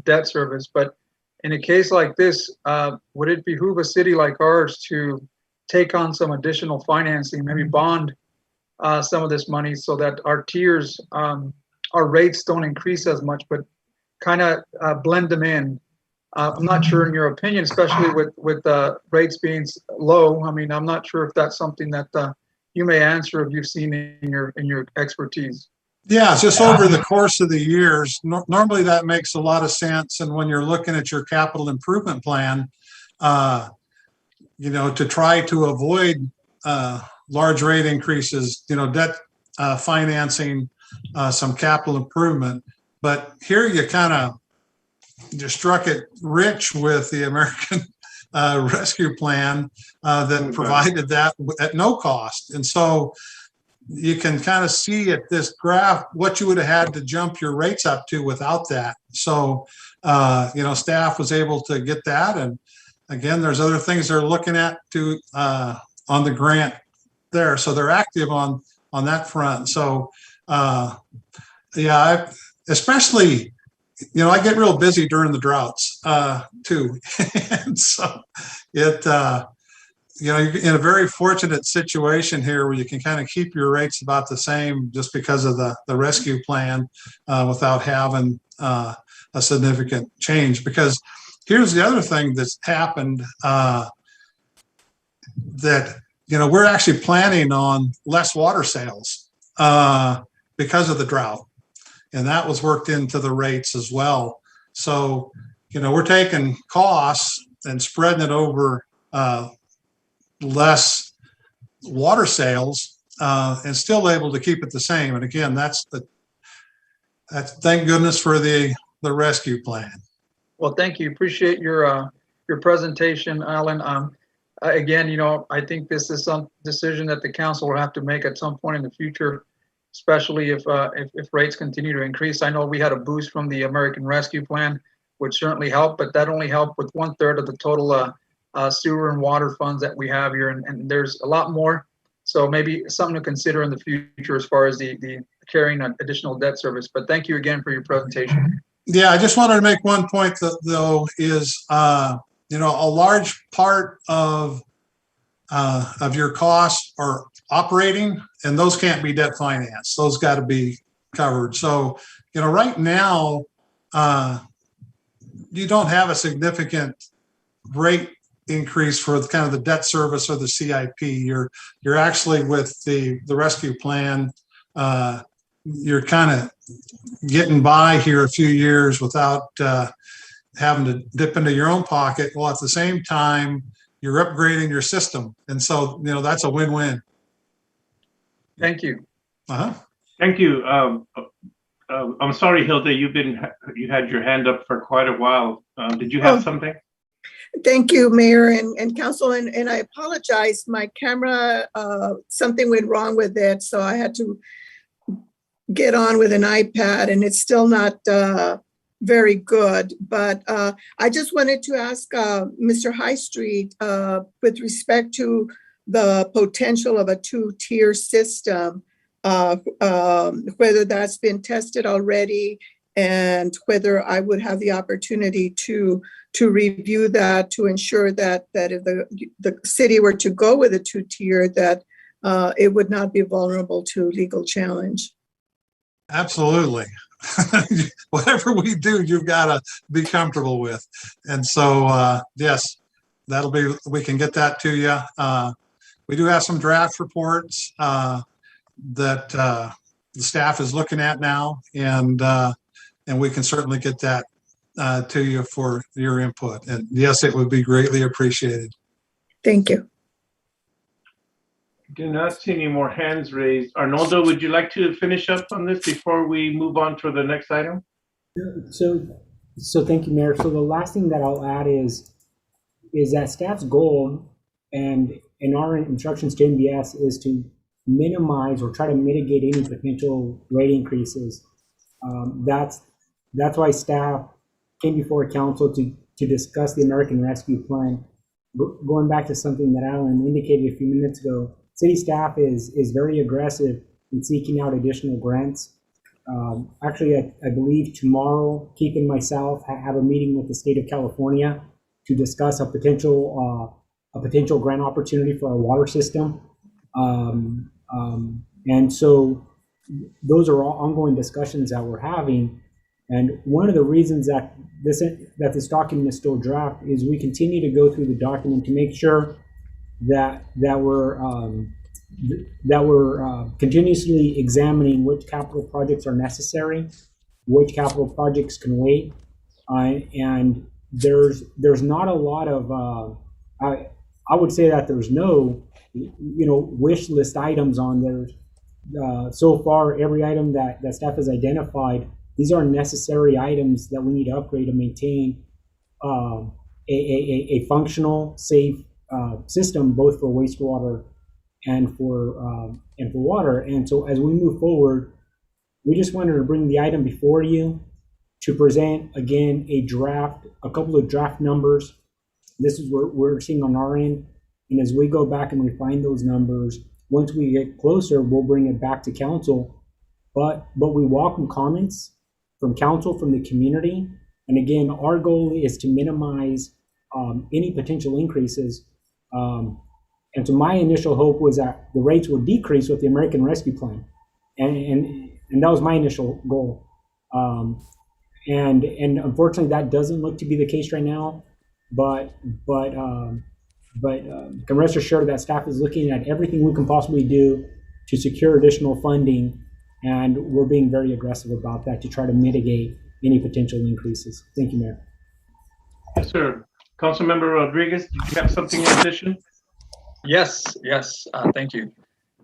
E: debt service, but in a case like this, would it behoove a city like ours to take on some additional financing, maybe bond some of this money so that our tiers, our rates don't increase as much, but kind of blend them in? I'm not sure in your opinion, especially with rates being low. I mean, I'm not sure if that's something that you may answer if you've seen in your expertise.
H: Yeah, just over the course of the years, normally that makes a lot of sense. And when you're looking at your capital improvement plan, you know, to try to avoid large rate increases, you know, debt financing some capital improvement. But here you kind of just struck it rich with the American Rescue Plan that provided that at no cost. And so you can kind of see at this graph what you would have had to jump your rates up to without that. So, you know, staff was able to get that. And again, there's other things they're looking at to on the grant there. So they're active on on that front. So, yeah, especially, I get real busy during the droughts too. And so you're in a very fortunate situation here where you can kind of keep your rates about the same just because of the rescue plan without having a significant change. Because here's the other thing that's happened that, we're actually planning on less water sales because of the drought. And that was worked into the rates as well. So, we're taking costs and spreading it over less water sales and still able to keep it the same. And again, that's thank goodness for the rescue plan.
E: Well, thank you. Appreciate your presentation, Alan. Again, I think this is some decision that the council will have to make at some point in the future, especially if rates continue to increase. I know we had a boost from the American Rescue Plan, which certainly helped, but that only helped with 1/3 of the total sewer and water funds that we have here, and there's a lot more. So maybe something to consider in the future as far as the carrying an additional debt service. But thank you again for your presentation.
H: Yeah, I just wanted to make one point though is a large part of your costs are operating, and those can't be debt financed. Those got to be covered. So right now you don't have a significant rate increase for kind of the debt service or the CIP. You're actually with the rescue plan. You're kind of getting by here a few years without having to dip into your own pocket. Well, at the same time, you're upgrading your system, and so that's a win-win.
E: Thank you.
A: Thank you. I'm sorry, Hilda. You had your hand up for quite a while. Did you have something?
J: Thank you, Mayor and Council, and I apologize. My camera, something went wrong with it, so I had to get on with an iPad, and it's still not very good. But I just wanted to ask Mr. High Street with respect to the potential of a two-tier system, whether that's been tested already, and whether I would have the opportunity to review that to ensure that if the city were to go with a two-tier, that it would not be vulnerable to legal challenge.
H: Absolutely. Whatever we do, you've got to be comfortable with. And so, yes, we can get that to you. We do have some draft reports that the staff is looking at now, and we can certainly get that to you for your input. And yes, it would be greatly appreciated.
J: Thank you.
A: Do not see any more hands raised. Arnoldo, would you like to finish up on this before we move on to the next item?
F: So thank you, Mayor. So the last thing that I'll add is that staff's goal and in our instructions to NBS is to minimize or try to mitigate any potential rate increases. That's why staff came before council to discuss the American Rescue Plan. Going back to something that Alan indicated a few minutes ago, city staff is very aggressive in seeking out additional grants. Actually, I believe tomorrow, Keith and myself have a meeting with the state of California to discuss a potential grant opportunity for our water system. And so those are all ongoing discussions that we're having. And one of the reasons that this document is still draft is we continue to go through the document to make sure that we're continuously examining which capital projects are necessary, which capital projects can wait, and there's not a lot of I would say that there's no wish list items on there. So far, every item that staff has identified, these are necessary items that we need to upgrade to maintain a functional, safe system, both for wastewater and for water. And so as we move forward, we just wanted to bring the item before you to present again a couple of draft numbers. This is what we're seeing on our end. And as we go back and refine those numbers, Once we get closer, we'll bring it back to council. But we welcome comments from council, from the community. And again, our goal is to minimize any potential increases. And so my initial hope was that the rates would decrease with the American Rescue Plan. And that was my initial goal. And unfortunately, that doesn't look to be the case right now. But can rest assured that staff is looking at everything we can possibly do to secure additional funding, and we're being very aggressive about that to try to mitigate any potential increases. Thank you, Mayor.
A: Yes, sir. Councilmember Rodriguez, did you have something in addition?
E: Yes, thank you.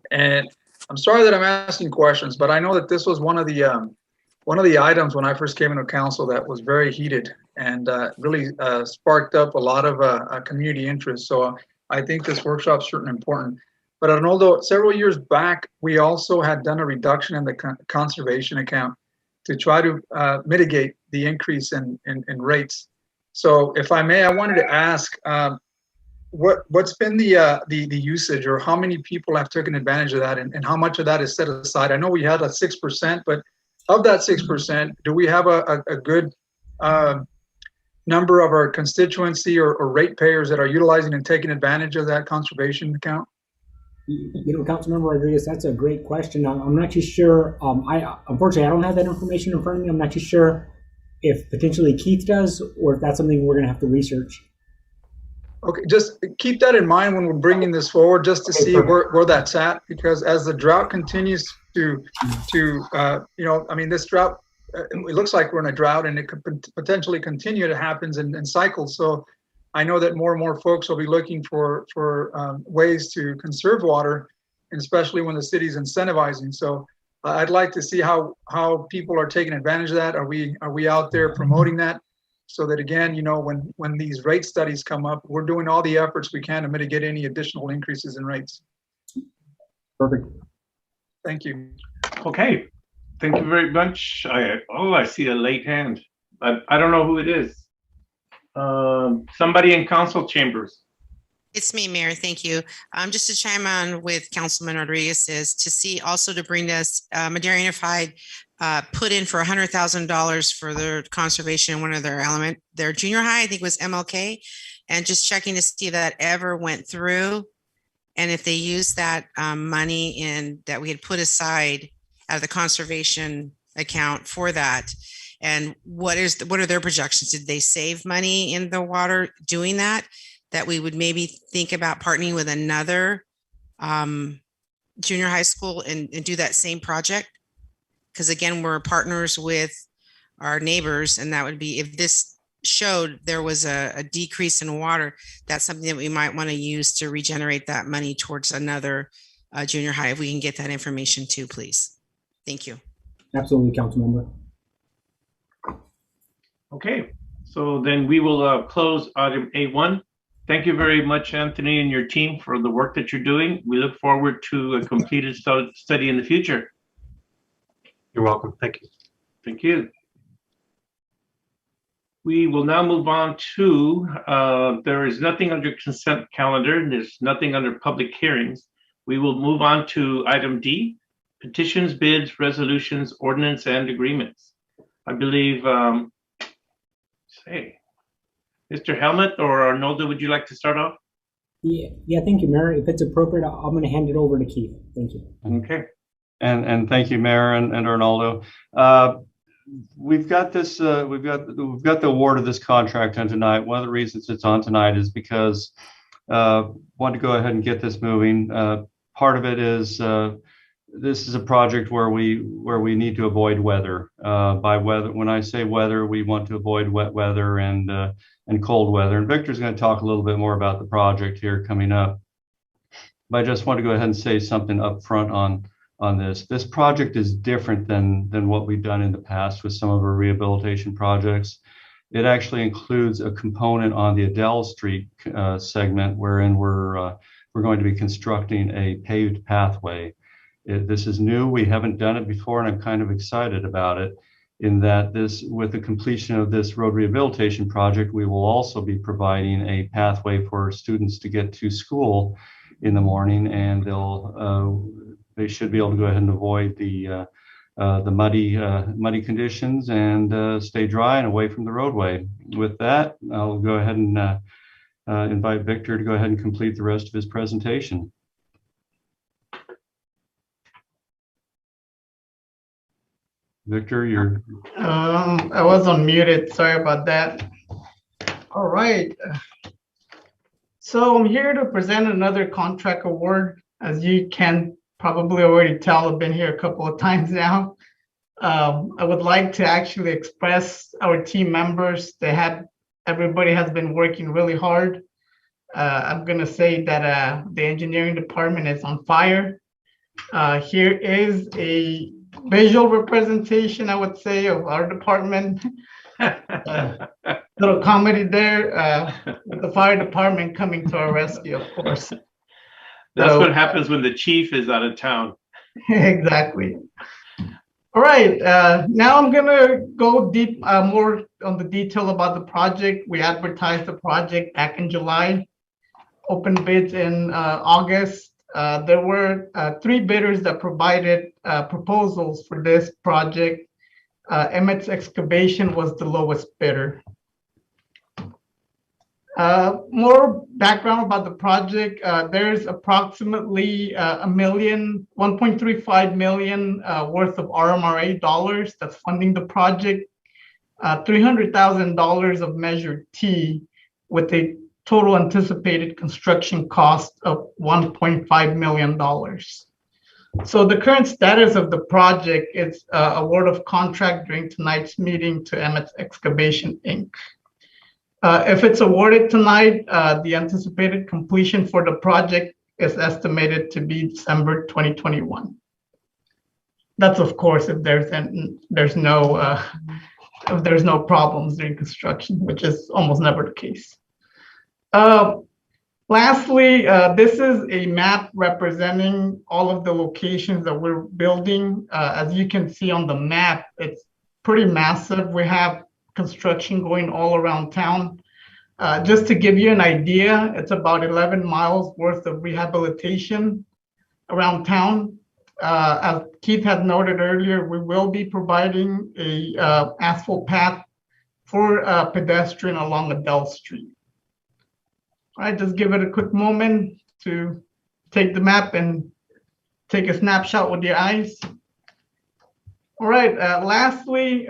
E: And I'm sorry that I'm asking questions, but I know that this was one of the items when I first came into council that was very heated and really sparked up a lot of community interest. So I think this workshop is certainly important. But Arnoldo, several years back, we also had done a reduction in the conservation account to try to mitigate the increase in rates. So if I may, I wanted to ask, what's been the usage, or how many people have taken advantage of that, and how much of that is set aside? I know we had a 6%, but of that 6%, do we have a good number of our constituency or ratepayers that are utilizing and taking advantage of that conservation account?
F: You know, Councilmember Rodriguez, that's a great question. I'm not too sure. Unfortunately, I don't have that information in front of me. I'm not too sure if potentially Keith does, or if that's something we're going to have to research.
E: Okay, just keep that in mind when we're bringing this forward, just to see where that's at, because as the drought continues to I mean, this drought, it looks like we're in a drought, and it could potentially continue to happen in cycles. So I know that more and more folks will be looking for ways to conserve water, and especially when the city's incentivizing. So I'd like to see how people are taking advantage of that. Are we out there promoting that? So that, again, you know, when these rate studies come up, we're doing all the efforts we can to mitigate any additional increases in rates.
F: Perfect.
E: Thank you.
A: Okay, thank you very much. I see a late hand. I don't know who it is. Somebody in council chambers.
K: It's me, Mayor. Thank you. Just to chime on with Councilman Rodriguez, is to see also to bring this Madera Unified put in for $100,000 for their conservation in one of their junior high, I think it was MLK, and just checking to see if that ever went through, and if they used that money that we had put aside out of the conservation account for that. And what are their projections? Did they save money in the water doing that? That we would maybe think about partnering with another junior high school and do that same project? Because again, we're partners with our neighbors, and that would be, if this showed there was a decrease in water, that's something that we might want to use to regenerate that money towards another junior high. If we can get that information too, please. Thank you.
F: Absolutely, Councilmember.
A: Okay, so then we will close item A1. Thank you very much, Anthony, and your team for the work that you're doing. We look forward to a completed study in the future.
G: You're welcome. Thank you.
A: Thank you. We will now move on to, there is nothing under consent calendar, and there's nothing under public hearings. We will move on to item D, petitions, bids, resolutions, ordinance, and agreements. I believe, Mr. Helmut or Arnoldo, would you like to start off?
F: Yeah, thank you, Mayor. If it's appropriate, I'm going to hand it over to Keith. Thank you.
A: Okay.
L: And thank you, Mayor and Arnoldo. We've got this. We've got the award of this contract on tonight. One of the reasons it's on tonight is because want to go ahead and get this moving. Part of it is this is a project where we need to avoid weather. By weather, when I say weather, we want to avoid wet weather and cold weather. And Victor's going to talk a little bit more about the project here coming up. But I just want to go ahead and say something up front on this. This project is different than what we've done in the past with some of our rehabilitation projects. It actually includes a component on the Adele Street segment wherein we're going to be constructing a paved pathway. This is new. We haven't done it before, and I'm kind of excited about it, in that with the completion of this road rehabilitation project, we will also be providing a pathway for students to get to school in the morning, and they should be able to go ahead and avoid the muddy conditions and stay dry and away from the roadway. With that, I'll go ahead and invite Victor to go ahead and complete the rest of his presentation. Victor, you're.
M: I was unmuted. Sorry about that. All right. So I'm here to present another contract award. As you can probably already tell, I've been here a couple of times now. I would like to actually express our team members. Everybody has been working really hard. I'm gonna say that the engineering department is on fire. Here is a visual representation, I would say, of our department. Little comedy there, with the fire department coming to our rescue, of course.
A: That's what happens when the chief is out of town.
M: Exactly. All right, now I'm gonna go deep, more on the detail about the project. We advertised the project back in July, open bids in August. There were 3 bidders that provided proposals for this project. Emmett's Excavation was the lowest bidder. More background about the project. There's approximately $1.35 million worth of RMRA dollars that's funding the project. $300,000 of Measure T, with a total anticipated construction cost of $1.5 million. So the current status of the project is award of contract during tonight's meeting to Emmett's Excavation, Inc. If it's awarded tonight, the anticipated completion for the project is estimated to be December 2021. That's, of course, if there's no problems during construction, which is almost never the case. Lastly, this is a map representing all of the locations that we're building. As you can see on the map, it's pretty massive. We have construction going all around town. Just to give you an idea, it's about 11 miles worth of rehabilitation around town. As Keith had noted earlier, we will be providing a asphalt path for pedestrian along Adele Street. All right, just give it a quick moment to take the map and take a snapshot with your eyes. All right, lastly,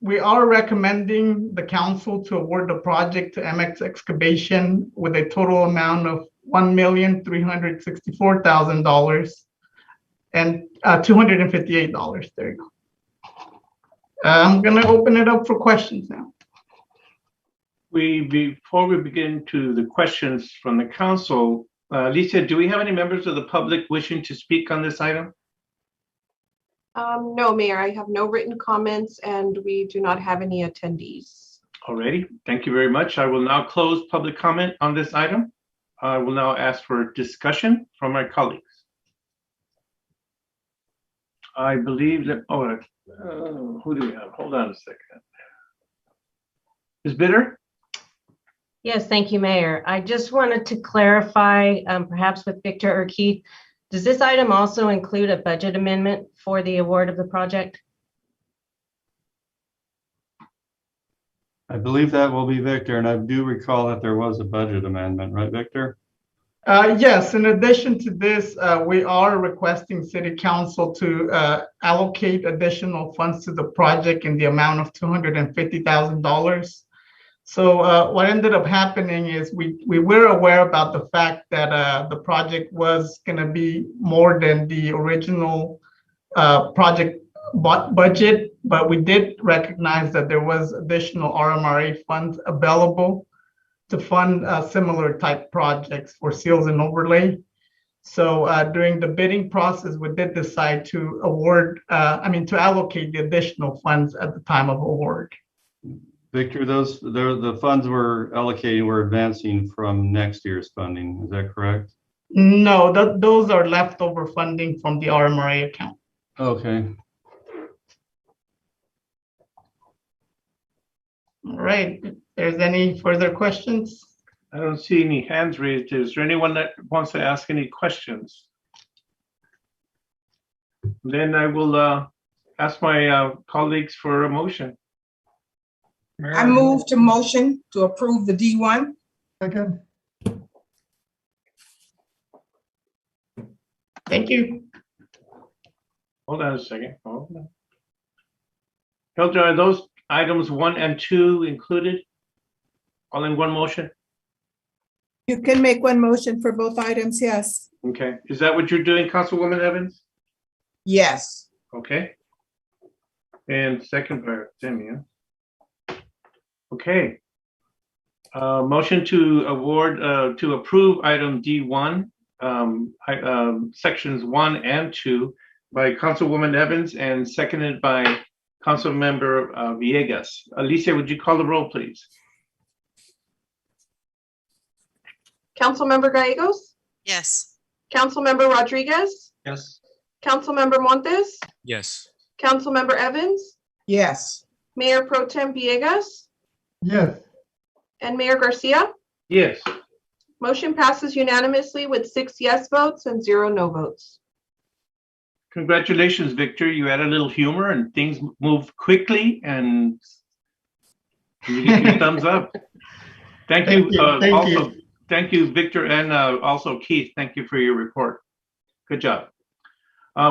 M: we are recommending the council to award the project to Emmett's Excavation with a total amount of $1,364,000 and $258. There you go. I'm going to open it up for questions now.
A: Before we begin to the questions from the council, Lisa, do we have any members of the public wishing to speak on this item?
B: No, Mayor, I have no written comments and we do not have any attendees.
A: Alrighty, thank you very much. I will now close public comment on this item. I will now ask for discussion from my colleagues. I believe that, who do we have? Hold on a second. Ms. Bitter?
N: Yes, thank you, Mayor. I just wanted to clarify, perhaps with Victor or Keith, does this item also include a budget amendment for the award of the project?
L: I believe that will be Victor, and I do recall that there was a budget amendment, right, Victor?
M: Yes, in addition to this, we are requesting City Council to allocate additional funds to the project in the amount of $250,000. So what ended up happening is we were aware about the fact that the project was going to be more than the original project budget, but we did recognize that there was additional RMRA funds available to fund similar type projects for seals and overlay. So during the bidding process, we did decide to to allocate the additional funds at the time of award.
L: Victor, the funds we're allocating, we're advancing from next year's funding. Is that correct?
M: No, those are leftover funding from the RMRA account.
L: Okay.
M: All right. If there's any further questions?
A: I don't see any hands raised. Is there anyone that wants to ask any questions? Then I will ask my colleagues for a motion.
D: I move to motion to approve the D1.
C: Second.
M: Thank you.
A: Hold on a second. Hold on. Hilda, are those items 1 and 2 included? All in one motion?
J: You can make one motion for both items, yes.
A: Okay. Is that what you're doing, Councilwoman Evans?
D: Yes.
A: Okay. And second by Simeon. Okay. Motion to award, to approve item D1, sections 1 and 2 by Councilwoman Evans and seconded by Councilmember Villegas. Alicia, would you call the roll, please?
B: Councilmember Gallegos,
K: Yes.
B: Councilmember Rodriguez,
E: Yes.
B: Councilmember Montes,
O: Yes.
B: Councilmember Evans,
D: Yes.
B: Mayor Pro Tem Villegas,
C: Yes.
B: and Mayor Garcia.
A: Yes.
B: Motion passes unanimously with 6 yes votes and 0 no votes.
A: Congratulations, Victor. You had a little humor and things moved quickly and you get your thumbs up. Thank you. Thank you, Victor, and also Keith. Thank you for your report. Good job.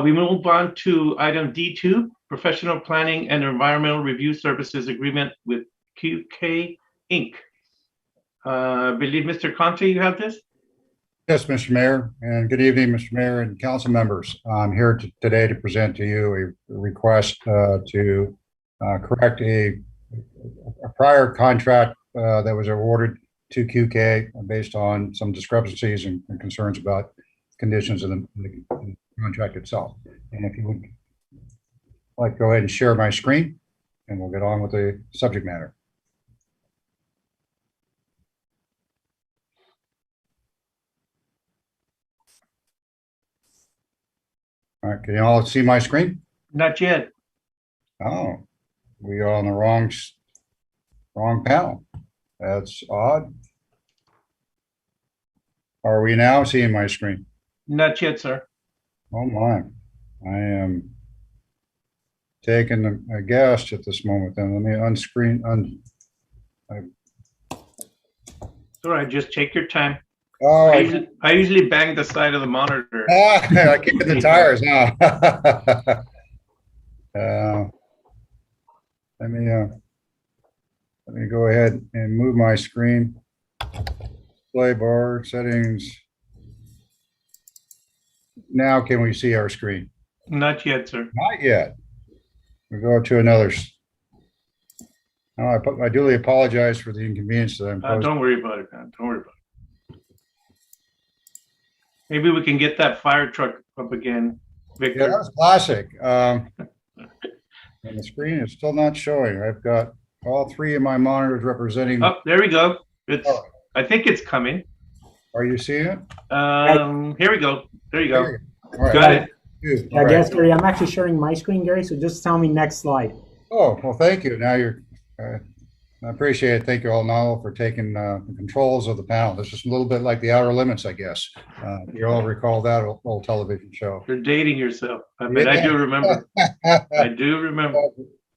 A: We move on to item D2, Professional Planning and Environmental Review Services Agreement with QK Inc. I believe, Mr. Conte, you have this?
P: Yes, Mr. Mayor, and good evening, Mr. Mayor and council members. I'm here today to present to you a request to correct a prior contract that was awarded to QK based on some discrepancies and concerns about conditions in the contract itself. And if you would like, go ahead and share my screen and we'll get on with the subject matter. All right, can you all see my screen?
A: Not yet.
P: Oh, we are on the wrong panel. That's odd. Are we now seeing my screen?
A: Not yet, sir.
P: Oh my, I am taking a guess at this moment. Then let me unscreen.
A: All right, just take your time.
P: Oh,
A: I usually bang the side of the monitor.
P: I kick the tires now. Let me go ahead and move my screen. Display bar settings. Now can we see our screen?
A: Not yet, sir.
P: Not yet. We go to another. I duly apologize for the inconvenience that I'm posing.
A: Don't worry about it, man. Don't worry about it. Maybe we can get that fire truck up again, Victor.
P: Yeah, that was classic. And the screen is still not showing. I've got all 3 of my monitors representing.
A: Oh, there we go. It's. Oh. I think it's coming.
P: Are you seeing it?
A: Here we go. There you go.
P: All right.
A: Got it.
F: I guess, Gary, I'm actually sharing my screen, Gary, so just tell me next slide.
P: Oh, well, thank you. Now you're, I appreciate it. Thank you all, Nalo, for taking the controls of the panel. This is a little bit like The Outer Limits, I guess. You all recall that old television show.
A: You're dating yourself. I mean, I do remember. I do remember.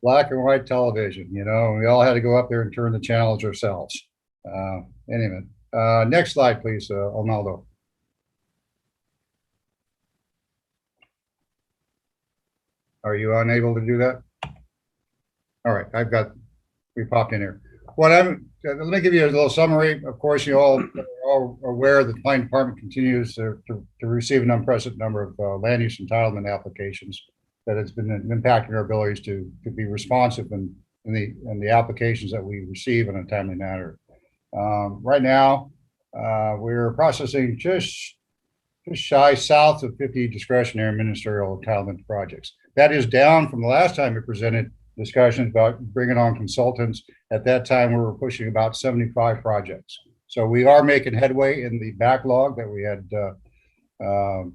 P: Black and white television, you know, we all had to go up there and turn the channels ourselves. Anyway, next slide, please, Arnaldo. Are you unable to do that? All right, we popped in here. Let me give you a little summary. Of course, you all are aware that the planning department continues to receive an unprecedented number of land use entitlement applications that has been impacting our abilities to be responsive in the applications that we receive in a timely manner. Right now, we're processing just shy south of 50 discretionary ministerial entitlement projects. That is down from the last time we presented discussions about bringing on consultants. At that time, we were pushing about 75 projects. So we are making headway in the backlog that we had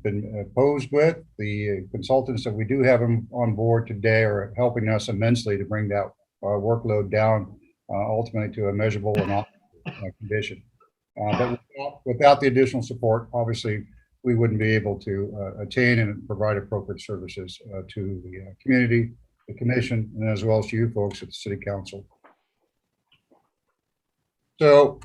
P: been posed with. The consultants that we do have on board today are helping us immensely to bring that workload down ultimately to a measurable and condition. But without the additional support, obviously, we wouldn't be able to attain and provide appropriate services to the community, the commission, and as well as to you folks at the City Council. So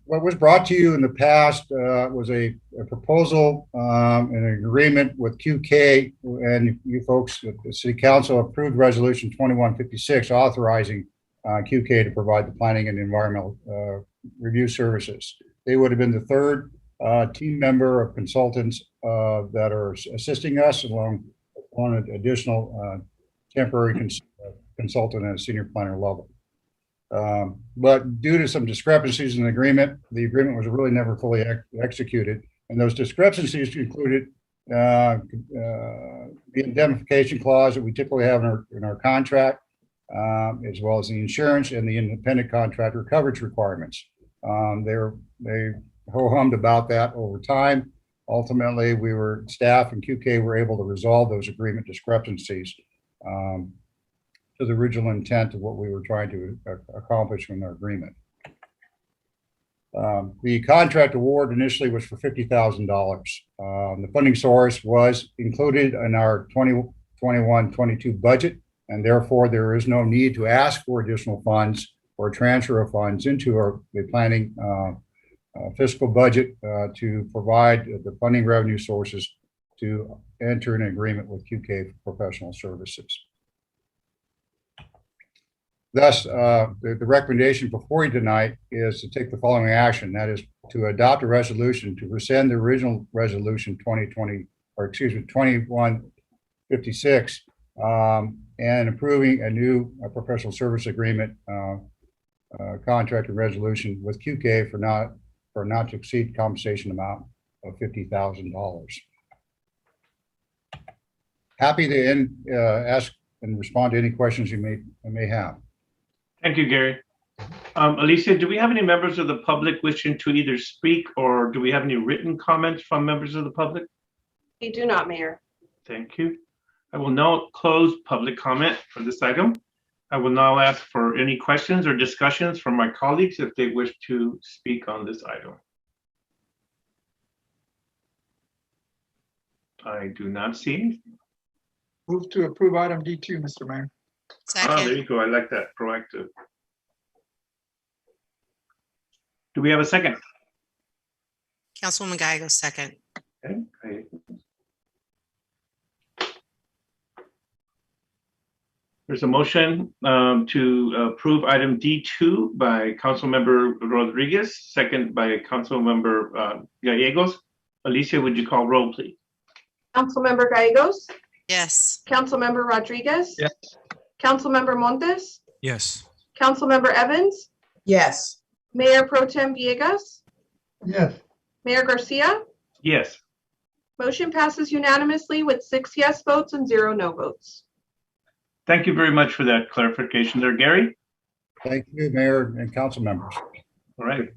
P: what was brought to you in the past was a proposal, an agreement with QK, and you folks at the City Council approved Resolution 2156 authorizing QK to provide the planning and environmental review services. They would have been the third team member of consultants that are assisting us, along with one additional temporary consultant at a senior planner level. But due to some discrepancies in the agreement was really never fully executed. And those discrepancies included the indemnification clause that we typically have in our contract, as well as the insurance and the independent contractor coverage requirements. They ho-hummed about that over time. Ultimately, staff and QK were able to resolve those agreement discrepancies to the original intent of what we were trying to accomplish in our agreement. The contract award initially was for $50,000. The funding source was included in our 2021-22 budget, and therefore there is no need to ask for additional funds or transfer of funds into the planning fiscal budget to provide the funding revenue sources to enter an agreement with QK for professional services. Thus, the recommendation before you tonight is to take the following action. That is to adopt a resolution to rescind the original resolution 2156 and approving a new professional service agreement contract and resolution with QK for not to exceed compensation amount of $50,000. Happy to ask and respond to any questions you may have.
A: Thank you, Gary. Alicia, do we have any members of the public wishing to either speak, or do we have any written comments from members of the public?
B: We do not, Mayor.
A: Thank you. I will now close public comment for this item. I will now ask for any questions or discussions from my colleagues if they wish to speak on this item. I do not see anything.
E: Move to approve item D2, Mr. Mayor.
A: Oh, there you go. I like that, proactive. Do we have a second?
K: Councilwoman Gallego, second.
A: Okay, great. There's a motion to approve item D2 by Councilmember Rodriguez, second by Councilmember Gallegos. Alicia, would you call roll, please?
B: Councilmember Gallegos?
K: Yes.
B: Councilmember Rodriguez?
E: Yes.
B: Councilmember Montes?
O: Yes.
B: Councilmember Evans?
D: Yes.
B: Mayor Pro Tem Villegas?
C: Yes.
B: Mayor Garcia?
A: Yes.
B: Motion passes unanimously with 6 yes votes and 0 no votes.
A: Thank you very much for that clarification there, Gary.
P: Thank you, Mayor and council members.
A: All right.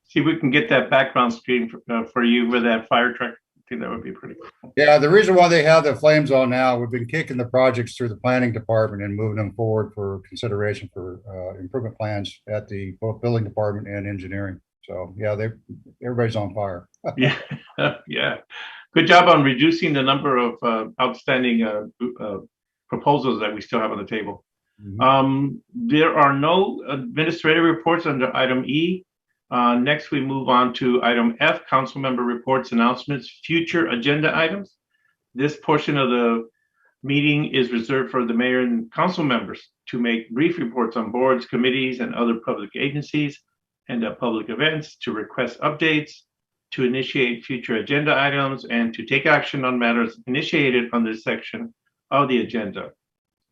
A: See if we can get that background screen for you with that fire truck. I think that would be pretty cool.
P: Yeah, the reason why they have the flames on now, we've been kicking the projects through the planning department and moving them forward for consideration for improvement plans at the both building department and engineering. So yeah, everybody's on fire.
A: Yeah, yeah. Good job on reducing the number of outstanding proposals that we still have on the table. Mm-hmm. There are no administrative reports under item E. Next, we move on to item F, council member reports, announcements, future agenda items. This portion of the meeting is reserved for the mayor and council members to make brief reports on boards, committees, and other public agencies and public events, to request updates, to initiate future agenda items, and to take action on matters initiated on this section of the agenda.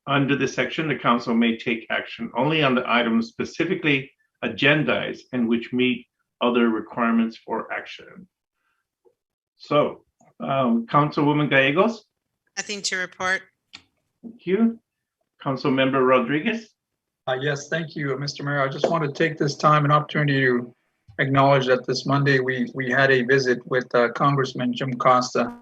A: Under this section, the council may take action only on the items specifically agendized and which meet other requirements for action. So, Councilwoman Gallegos.
K: Nothing to report.
A: Thank you. Councilmember Rodriguez.
E: Yes, thank you, Mr. Mayor. I just want to take this time and opportunity to acknowledge that this Monday we had a visit with Congressman Jim Costa.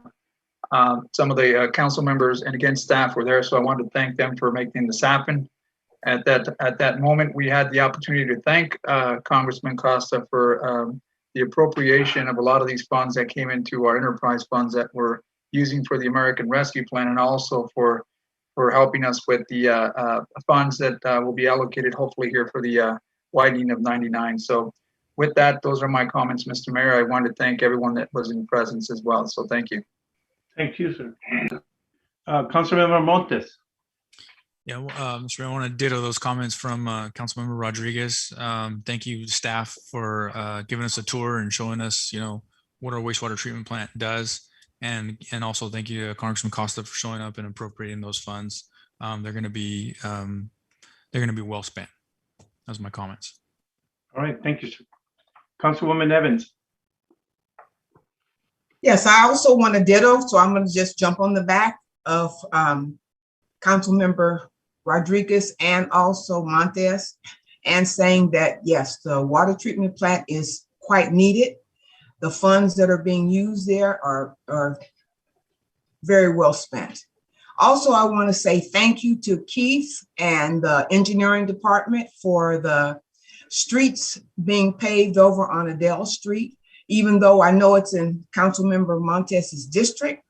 E: Some of the council members and again staff were there, so I wanted to thank them for making this happen. at that moment, we had the opportunity to thank Congressman Costa for the appropriation of a lot of these funds that came into our enterprise funds that we're using for the American Rescue Plan, and also for helping us with the funds that will be allocated hopefully here for the widening of 99. So with that, those are my comments, Mr. Mayor. I want to thank everyone that was in presence as well. So thank you.
A: Thank you, sir. Councilmember Montes.
O: Yeah, Mr. Mayor, I want to ditto those comments from Councilmember Rodriguez. Thank you, staff, for giving us a tour and showing us, what our wastewater treatment plant does, and also thank you to Congressman Costa for showing up and appropriating those funds. They're going to be well spent. Those are my comments.
A: All right, thank you, sir. Councilwoman Evans.
D: Yes, I also want to ditto, so I'm going to just jump on the back of Councilmember Rodriguez and also Montes, and saying that, yes, the water treatment plant is quite needed. The funds that are being used there are very well spent. Also, I want to say thank you to Keith and the engineering department for the streets being paved over on Adele Street, even though I know it's in Councilmember Montes's district.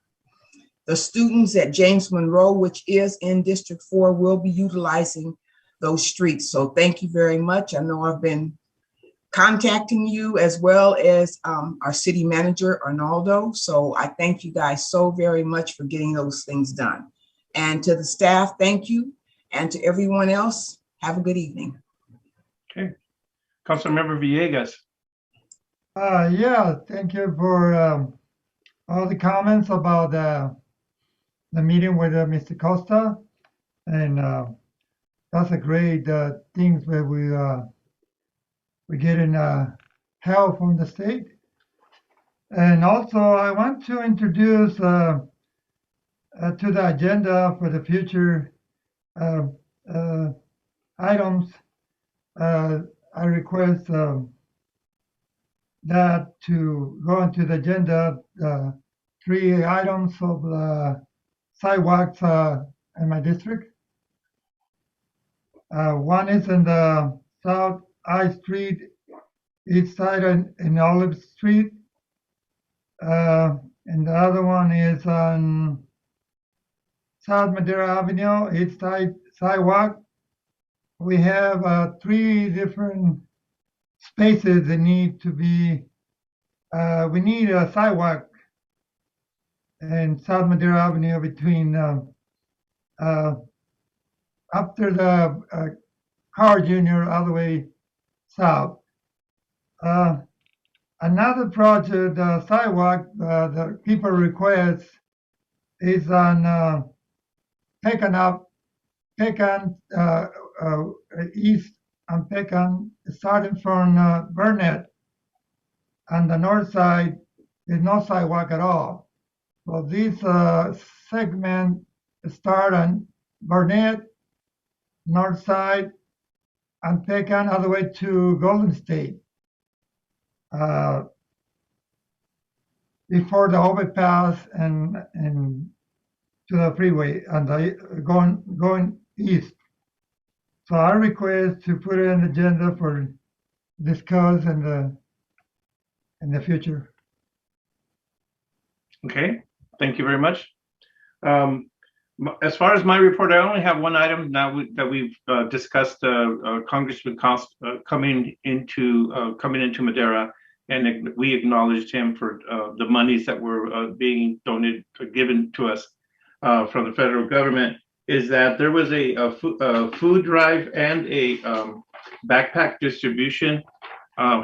D: The students at James Monroe, which is in District 4, will be utilizing those streets. So thank you very much. I know I've been contacting you as well as our city manager, Arnaldo. So I thank you guys so very much for getting those things done. And to the staff, thank you. And to everyone else, have a good evening.
A: Okay. Councilmember Villegas.
C: Yeah, thank you for all the comments about the meeting with Mr. Costa, and that's a great things where we getting help from the state. And also, I want to introduce to the agenda for the future items. I request that to go into the agenda 3 items of sidewalks in my district. One is in the South I Street, east side in Olive Street. And the other one is on South Madera Avenue, east side sidewalk. We have 3 different spaces that need to be, we need a sidewalk in South Madera Avenue between after the Car Junior all the way south. Another project, sidewalk, the people request is on Pecan east on Pecan, starting from Burnett. On the north side, there's no sidewalk at all. So this segment start on Burnett, north side, and Pecan all the way to Golden State. Before the overpass and to the freeway and going east. So I request to put it on the agenda for discuss in the future.
A: Okay, thank you very much. As far as my report, I only have one item now that we've discussed. Congressman Costa coming into Madera, and we acknowledged him for the monies that were being donated, given to us from the federal government. Is that there was a food drive and a backpack distribution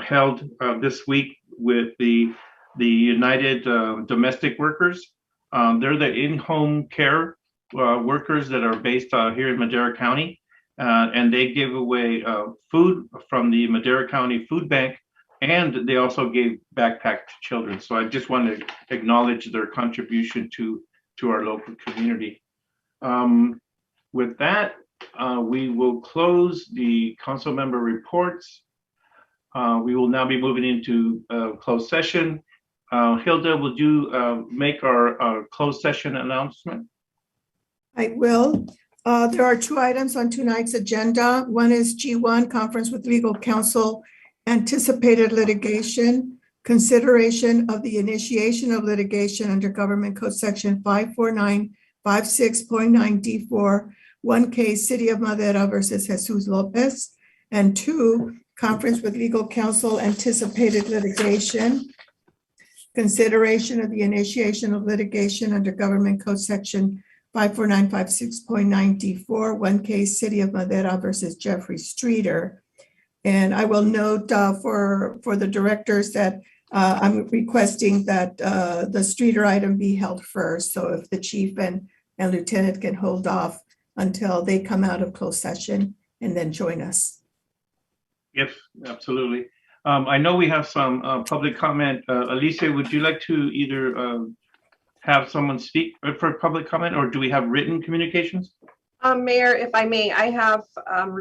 A: held this week with the United Domestic Workers. They're the in-home care workers that are based here in Madera County, and they give away food from the Madera County Food Bank, and they also gave backpack to children. So I just want to acknowledge their contribution to our local community. With that, we will close the council member reports. We will now be moving into closed session. Hilda, would you make our closed session announcement?
J: I will. There are two items on tonight's agenda. One is G1, Conference with Legal Counsel, Anticipated Litigation, Consideration of the Initiation of Litigation under Government Code Section 54956.9 D4, one case, City of Madera versus Jesus Lopez. And two, Conference with Legal Counsel, Anticipated Litigation, Consideration of the Initiation of Litigation under Government Code Section 54956.9 D4, one case, City of Madera versus Jeffrey Streeter. And I will note for the directors that I'm requesting that the Streeter item be held first. So if the chief and lieutenant can hold off until they come out of closed session and then join us.
A: Yes, absolutely. I know we have some public comment. Alicia, would you like to either have someone speak for public comment, or do we have written communications?
B: Mayor, if I may,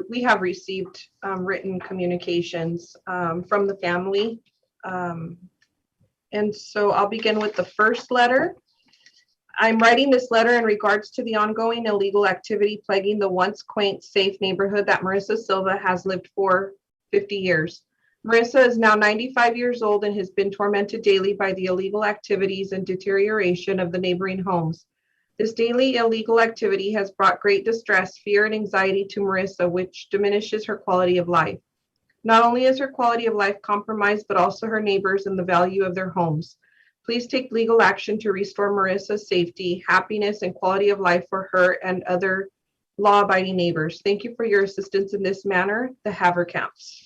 B: we have received written communications from the family. And so I'll begin with the first letter. I'm writing this letter in regards to the ongoing illegal activity plaguing the once quaint, safe neighborhood that Marissa Silva has lived for 50 years. Marissa is now 95 years old and has been tormented daily by the illegal activities and deterioration of the neighboring homes. This daily illegal activity has brought great distress, fear, and anxiety to Marissa, which diminishes her quality of life. Not only is her quality of life compromised, but also her neighbors and the value of their homes. Please take legal action to restore Marissa's safety, happiness, and quality of life for her and other law-abiding neighbors. Thank you for your assistance in this manner. The Haverkamps.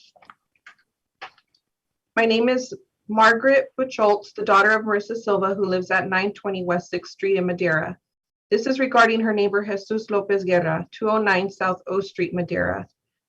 B: My name is Margaret Bucholtz, the daughter of Marissa Silva, who lives at 920 West 6th Street in Madera. This is regarding her neighbor Jesus Lopez Guerra, 209 South O Street, Madera.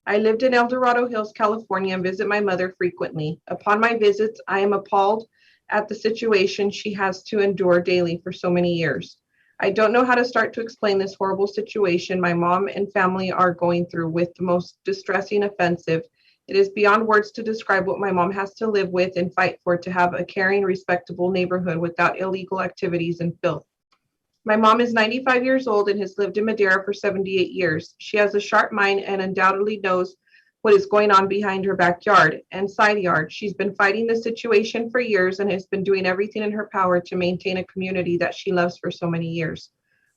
B: I lived in El Dorado Hills, California, and visit my mother frequently. Upon my visits, I am appalled at the situation she has to endure daily for so many years. I don't know how to start to explain this horrible situation my mom and family are going through with the most distressing offensive. It is beyond words to describe what my mom has to live with and fight for to have a caring, respectable neighborhood without illegal activities and filth. My mom is 95 years old and has lived in Madera for 78 years. She has a sharp mind and undoubtedly knows what is going on behind her backyard and side yard. She's been fighting the situation for years and has been doing everything in her power to maintain a community that she loves for so many years.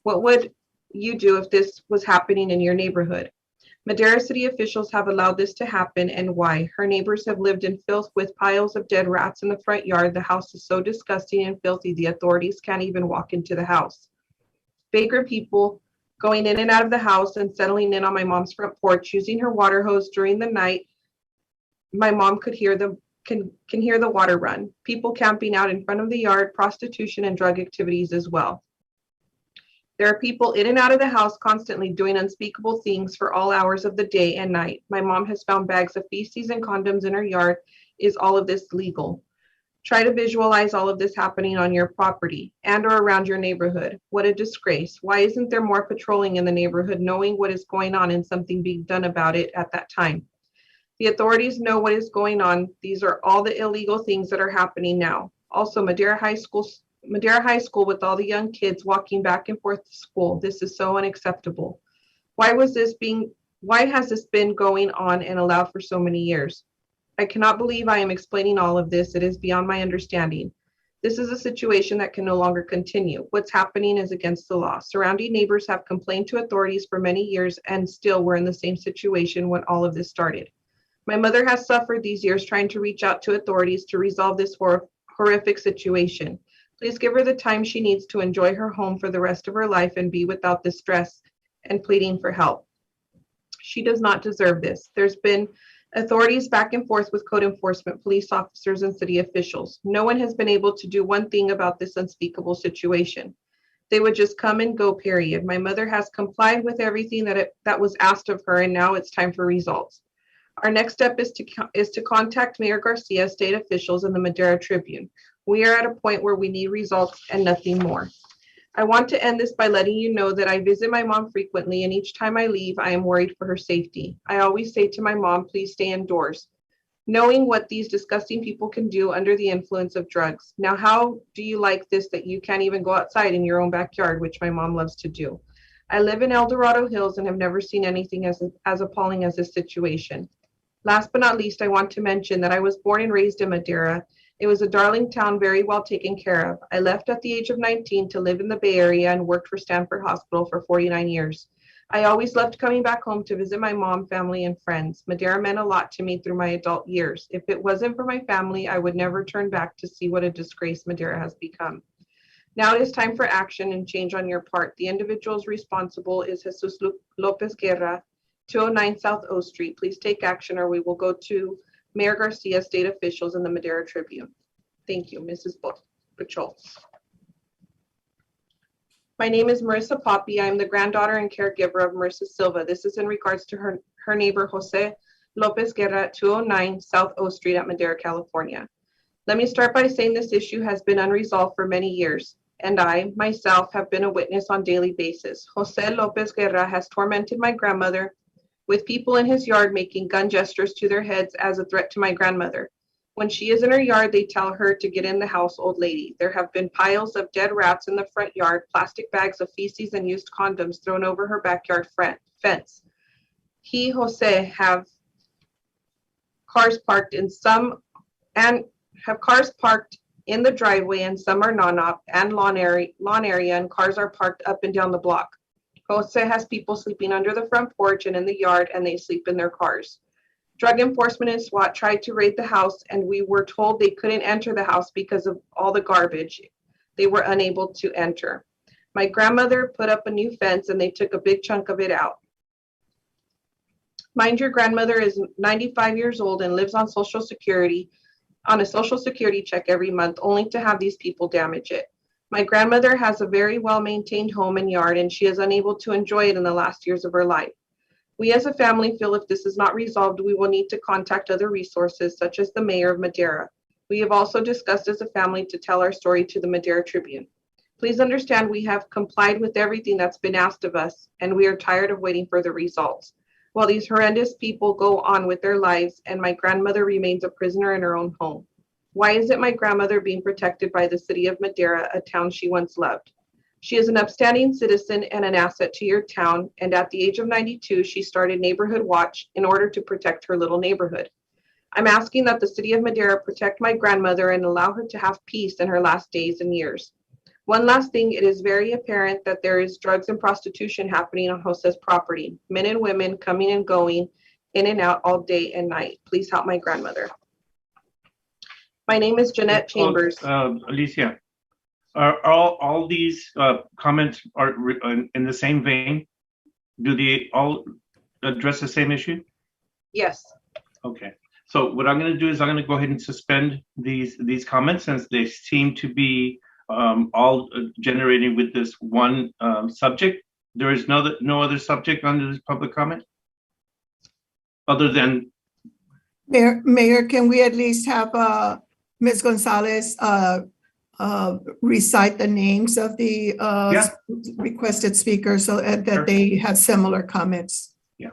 B: What would you do if this was happening in your neighborhood? Madera City officials have allowed this to happen, and why? Her neighbors have lived in filth with piles of dead rats in the front yard. The house is so disgusting and filthy, the authorities can't even walk into the house. Vagrant people going in and out of the house and settling in on my mom's front porch, using her water hose during the night. My mom could hear can hear the water run. People camping out in front of the yard, prostitution and drug activities as well. There are people in and out of the house constantly doing unspeakable things for all hours of the day and night. My mom has found bags of feces and condoms in her yard. Is all of this legal? Try to visualize all of this happening on your property and or around your neighborhood. What a disgrace. Why isn't there more patrolling in the neighborhood knowing what is going on and something being done about it at that time? The authorities know what is going on. These are all the illegal things that are happening now. Also, Madera High School with all the young kids walking back and forth to school. This is so unacceptable. Why has this been going on and allowed for so many years? I cannot believe I am explaining all of this. It is beyond my understanding. This is a situation that can no longer continue. What's happening is against the law. Surrounding neighbors have complained to authorities for many years, and still we're in the same situation when all of this started. My mother has suffered these years trying to reach out to authorities to resolve this horrific situation. Please give her the time she needs to enjoy her home for the rest of her life and be without the stress and pleading for help. She does not deserve this. There's been authorities back and forth with code enforcement, police officers, and city officials. No one has been able to do one thing about this unspeakable situation. They would just come and go, period. My mother has complied with everything that was asked of her, and now it's time for results. Our next step is to contact Mayor Garcia, state officials, and the Madera Tribune. We are at a point where we need results and nothing more. I want to end this by letting you know that I visit my mom frequently, and each time I leave, I am worried for her safety. I always say to my mom, please stay indoors, knowing what these disgusting people can do under the influence of drugs. Now, how do you like this that you can't even go outside in your own backyard, which my mom loves to do? I live in El Dorado Hills and have never seen anything as appalling as this situation. Last but not least, I want to mention that I was born and raised in Madera. It was a darling town, very well taken care of. I left at the age of 19 to live in the Bay Area and worked for Stanford Hospital for 49 years. I always loved coming back home to visit my mom, family, and friends. Madera meant a lot to me through my adult years. If it wasn't for my family, I would never turn back to see what a disgrace Madera has become. Now it is time for action and change on your part. The individuals responsible is Jesus Lopez Guerra, 209 South O Street. Please take action or we will go to Mayor Garcia, state officials, and the Madera Tribune. Thank you, Mrs. Buchholz. My name is Marissa Poppy. I am the granddaughter and caregiver of Marissa Silva. This is in regards to her neighbor, Jose Lopez Guerra, at 209 South O Street at Madera, California. Let me start by saying this issue has been unresolved for many years, and I, myself, have been a witness on a daily basis. Jose Lopez Guerra has tormented my grandmother with people in his yard making gun gestures to their heads as a threat to my grandmother. When she is in her yard, they tell her to get in the house, old lady. There have been piles of dead rats in the front yard, plastic bags of feces and used condoms thrown over her backyard fence. He, Jose, have cars parked in the driveway and some are non-op and lawn area and cars are parked up and down the block. Jose has people sleeping under the front porch and in the yard and they sleep in their cars. Drug enforcement and SWAT tried to raid the house and we were told they couldn't enter the house because of all the garbage. They were unable to enter. My grandmother put up a new fence and they took a big chunk of it out. Mind your grandmother is 95 years old and lives on a Social Security check every month, only to have these people damage it. My grandmother has a very well-maintained home and yard, and she is unable to enjoy it in the last years of her life. We as a family feel if this is not resolved, we will need to contact other resources, such as the mayor of Madera. We have also discussed as a family to tell our story to the Madera Tribune. Please understand we have complied with everything that's been asked of us, and we are tired of waiting for the results. While these horrendous people go on with their lives and my grandmother remains a prisoner in her own home. Why isn't my grandmother being protected by the city of Madera, a town she once loved? She is an upstanding citizen and an asset to your town, and at the age of 92, she started Neighborhood Watch in order to protect her little neighborhood. I'm asking that the city of Madera protect my grandmother and allow her to have peace in her last days and years. One last thing, it is very apparent that there is drugs and prostitution happening on Jose's property. Men and women coming and going in and out all day and night. Please help my grandmother. My name is Jeanette Chambers.
A: Alicia, are all these comments are in the same vein? Do they all address the same issue?
B: Yes.
A: Okay. So what I'm going to do is I'm going to go ahead and suspend these comments since they seem to be all generated with this one subject. There is no other subject under this public comment other than
J: Mayor, can we at least have Ms. Gonzalez recite the names of the requested speakers so that they have similar comments?
B: Yeah.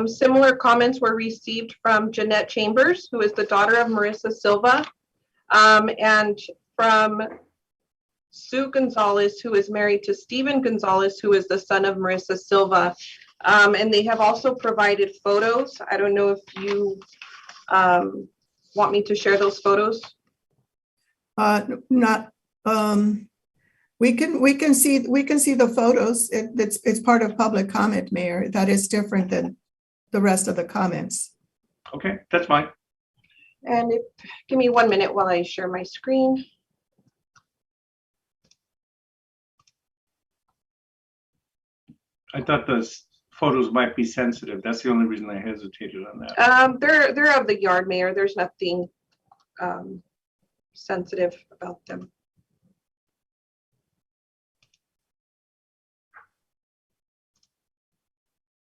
B: Similar comments were received from Jeanette Chambers, who is the daughter of Marissa Silva, and from Sue Gonzalez, who is married to Stephen Gonzalez, who is the son of Marissa Silva. And they have also provided photos. I don't know if you want me to share those photos.
J: We can see the photos. It's part of public comment, Mayor. That is different than the rest of the comments.
A: Okay, that's fine.
B: And give me 1 minute while I share my screen.
A: I thought those photos might be sensitive. That's the only reason I hesitated on that.
B: They're of the yard, Mayor. There's nothing sensitive about them.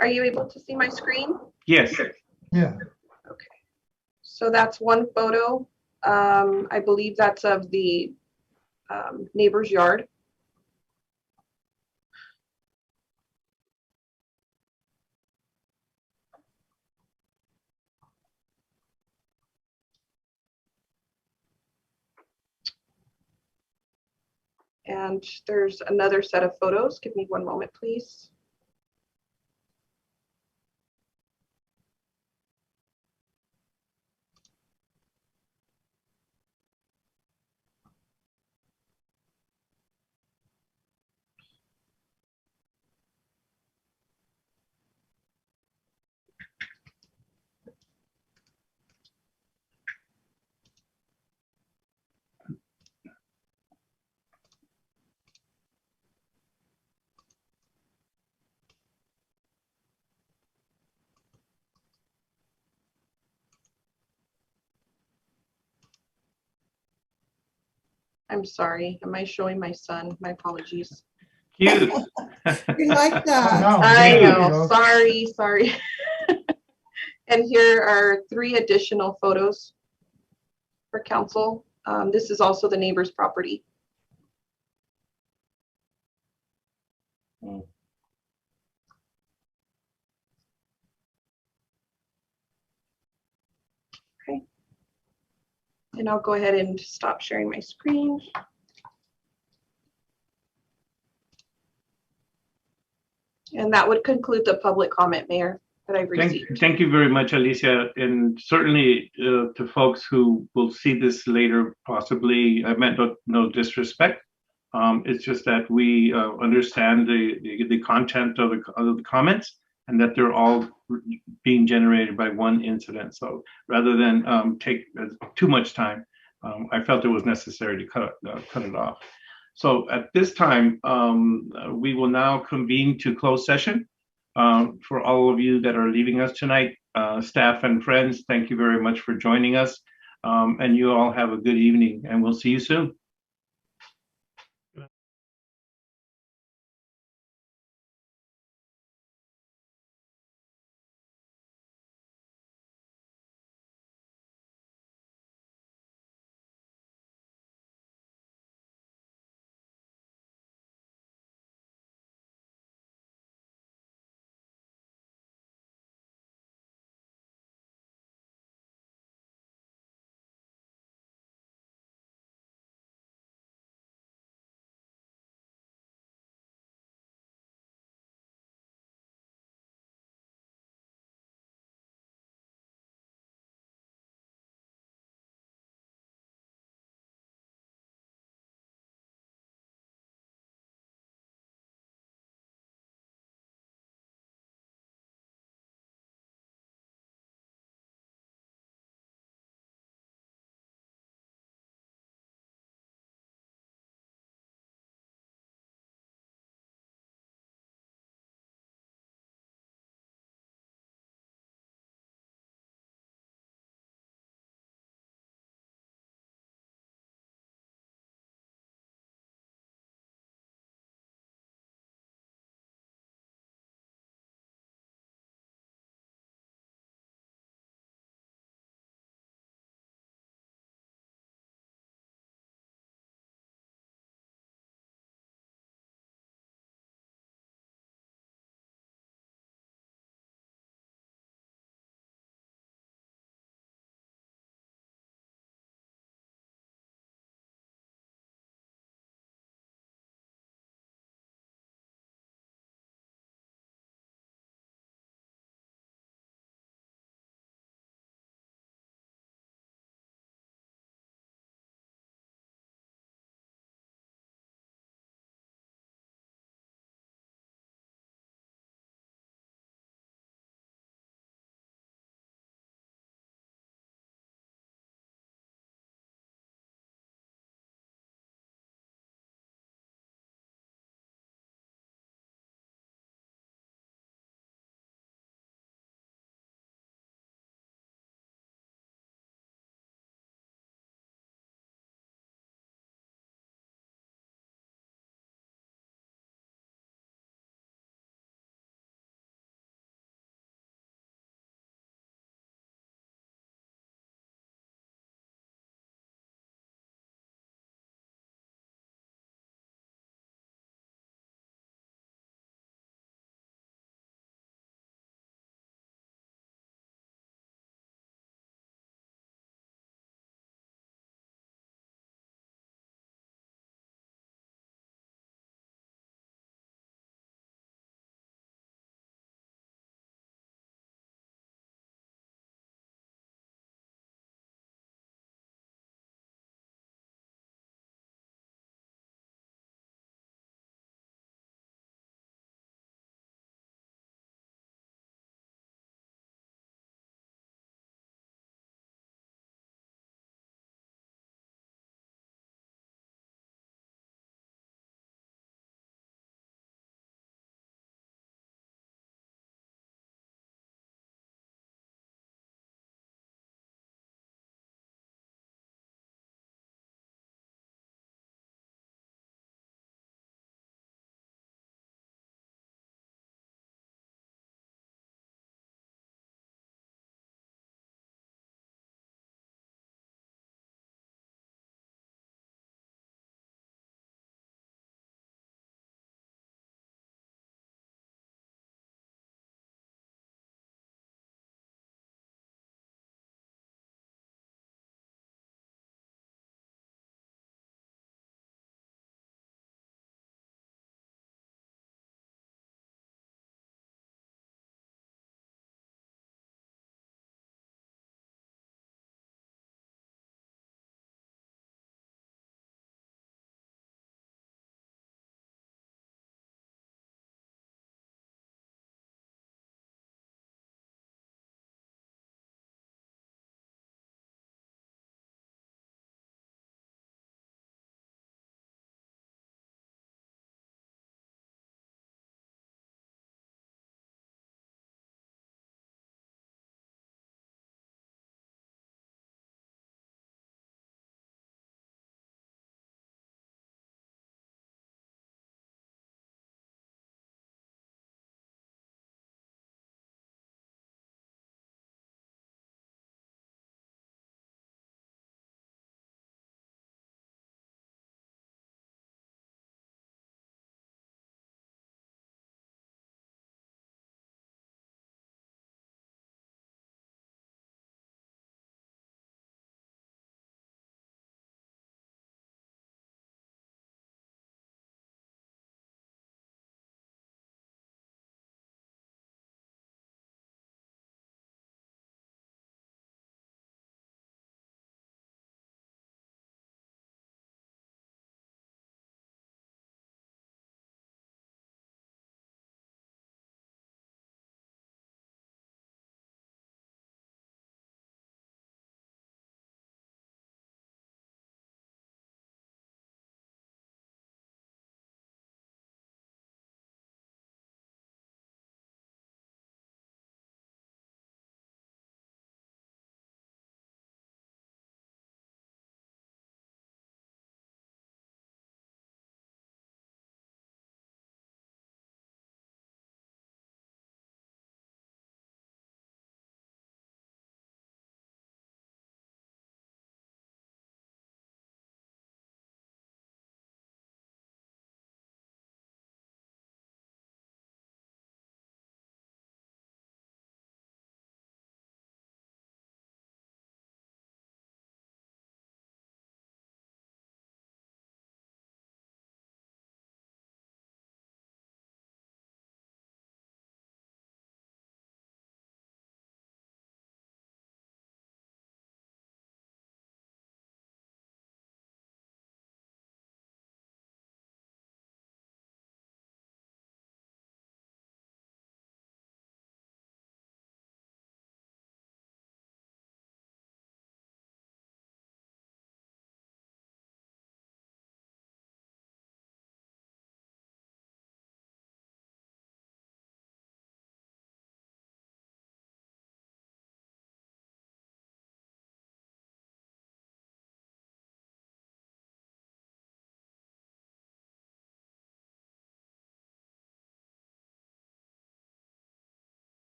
B: Are you able to see my screen?
A: Yes.
C: Yeah.
B: Okay. So that's one photo. I believe that's of the neighbor's yard. And there's another set of photos. Give me one moment, please. I'm sorry. Am I showing my son? My apologies.
A: Cute.
J: We like that.
B: I
C: there you
B: know.
C: go.
B: Sorry. And here are 3 additional photos for council. This is also the neighbor's property. Okay. And I'll go ahead and stop sharing my screen. And that would conclude the public comment, Mayor, that I've received.
A: Thank you very much, Alicia. And certainly to folks who will see this later, possibly, I meant no disrespect. It's just that we understand the content of the comments and that they're all being generated by one incident. So rather than take too much time, I felt it was necessary to cut it off. So at this time, we will now convene to close session. For all of you that are leaving us tonight, staff and friends, thank you very much for joining us. And you all have a good evening, and we'll see you soon.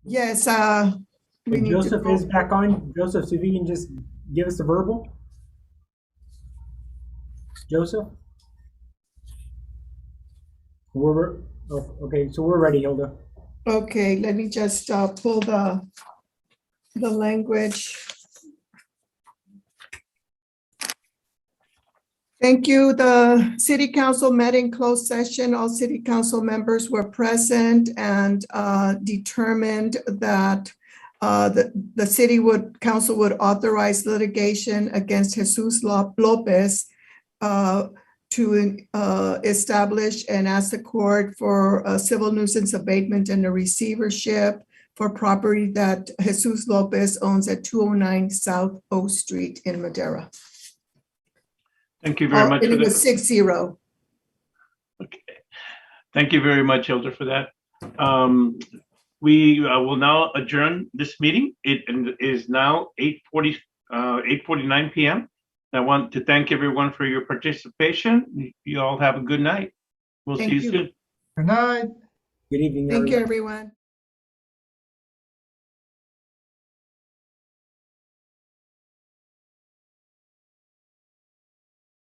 J: Yes, we
F: If
J: need to
F: Joseph
J: go.
F: is back on, Joseph, so if you can just give us a verbal. Joseph? Okay, so we're ready, Hilda.
J: Okay, let me just pull the language. Thank you. The city council met in closed session. All city council members were present and determined that the city council would authorize litigation against Jesus Lopez to establish and ask the court for a civil nuisance abatement and a receivership for property that Jesus Lopez owns at 209 South O Street in Madera.
A: Thank you very much.
J: And it was 6-0.
A: Okay. Thank you very much, Hilda, for that. We will now adjourn this meeting. It is now 8:49 p.m. I want to thank everyone for your participation. You all have a good night. We'll see you soon.
C: Good night.
F: Good evening,
J: Thank you,
F: everyone.
J: everyone.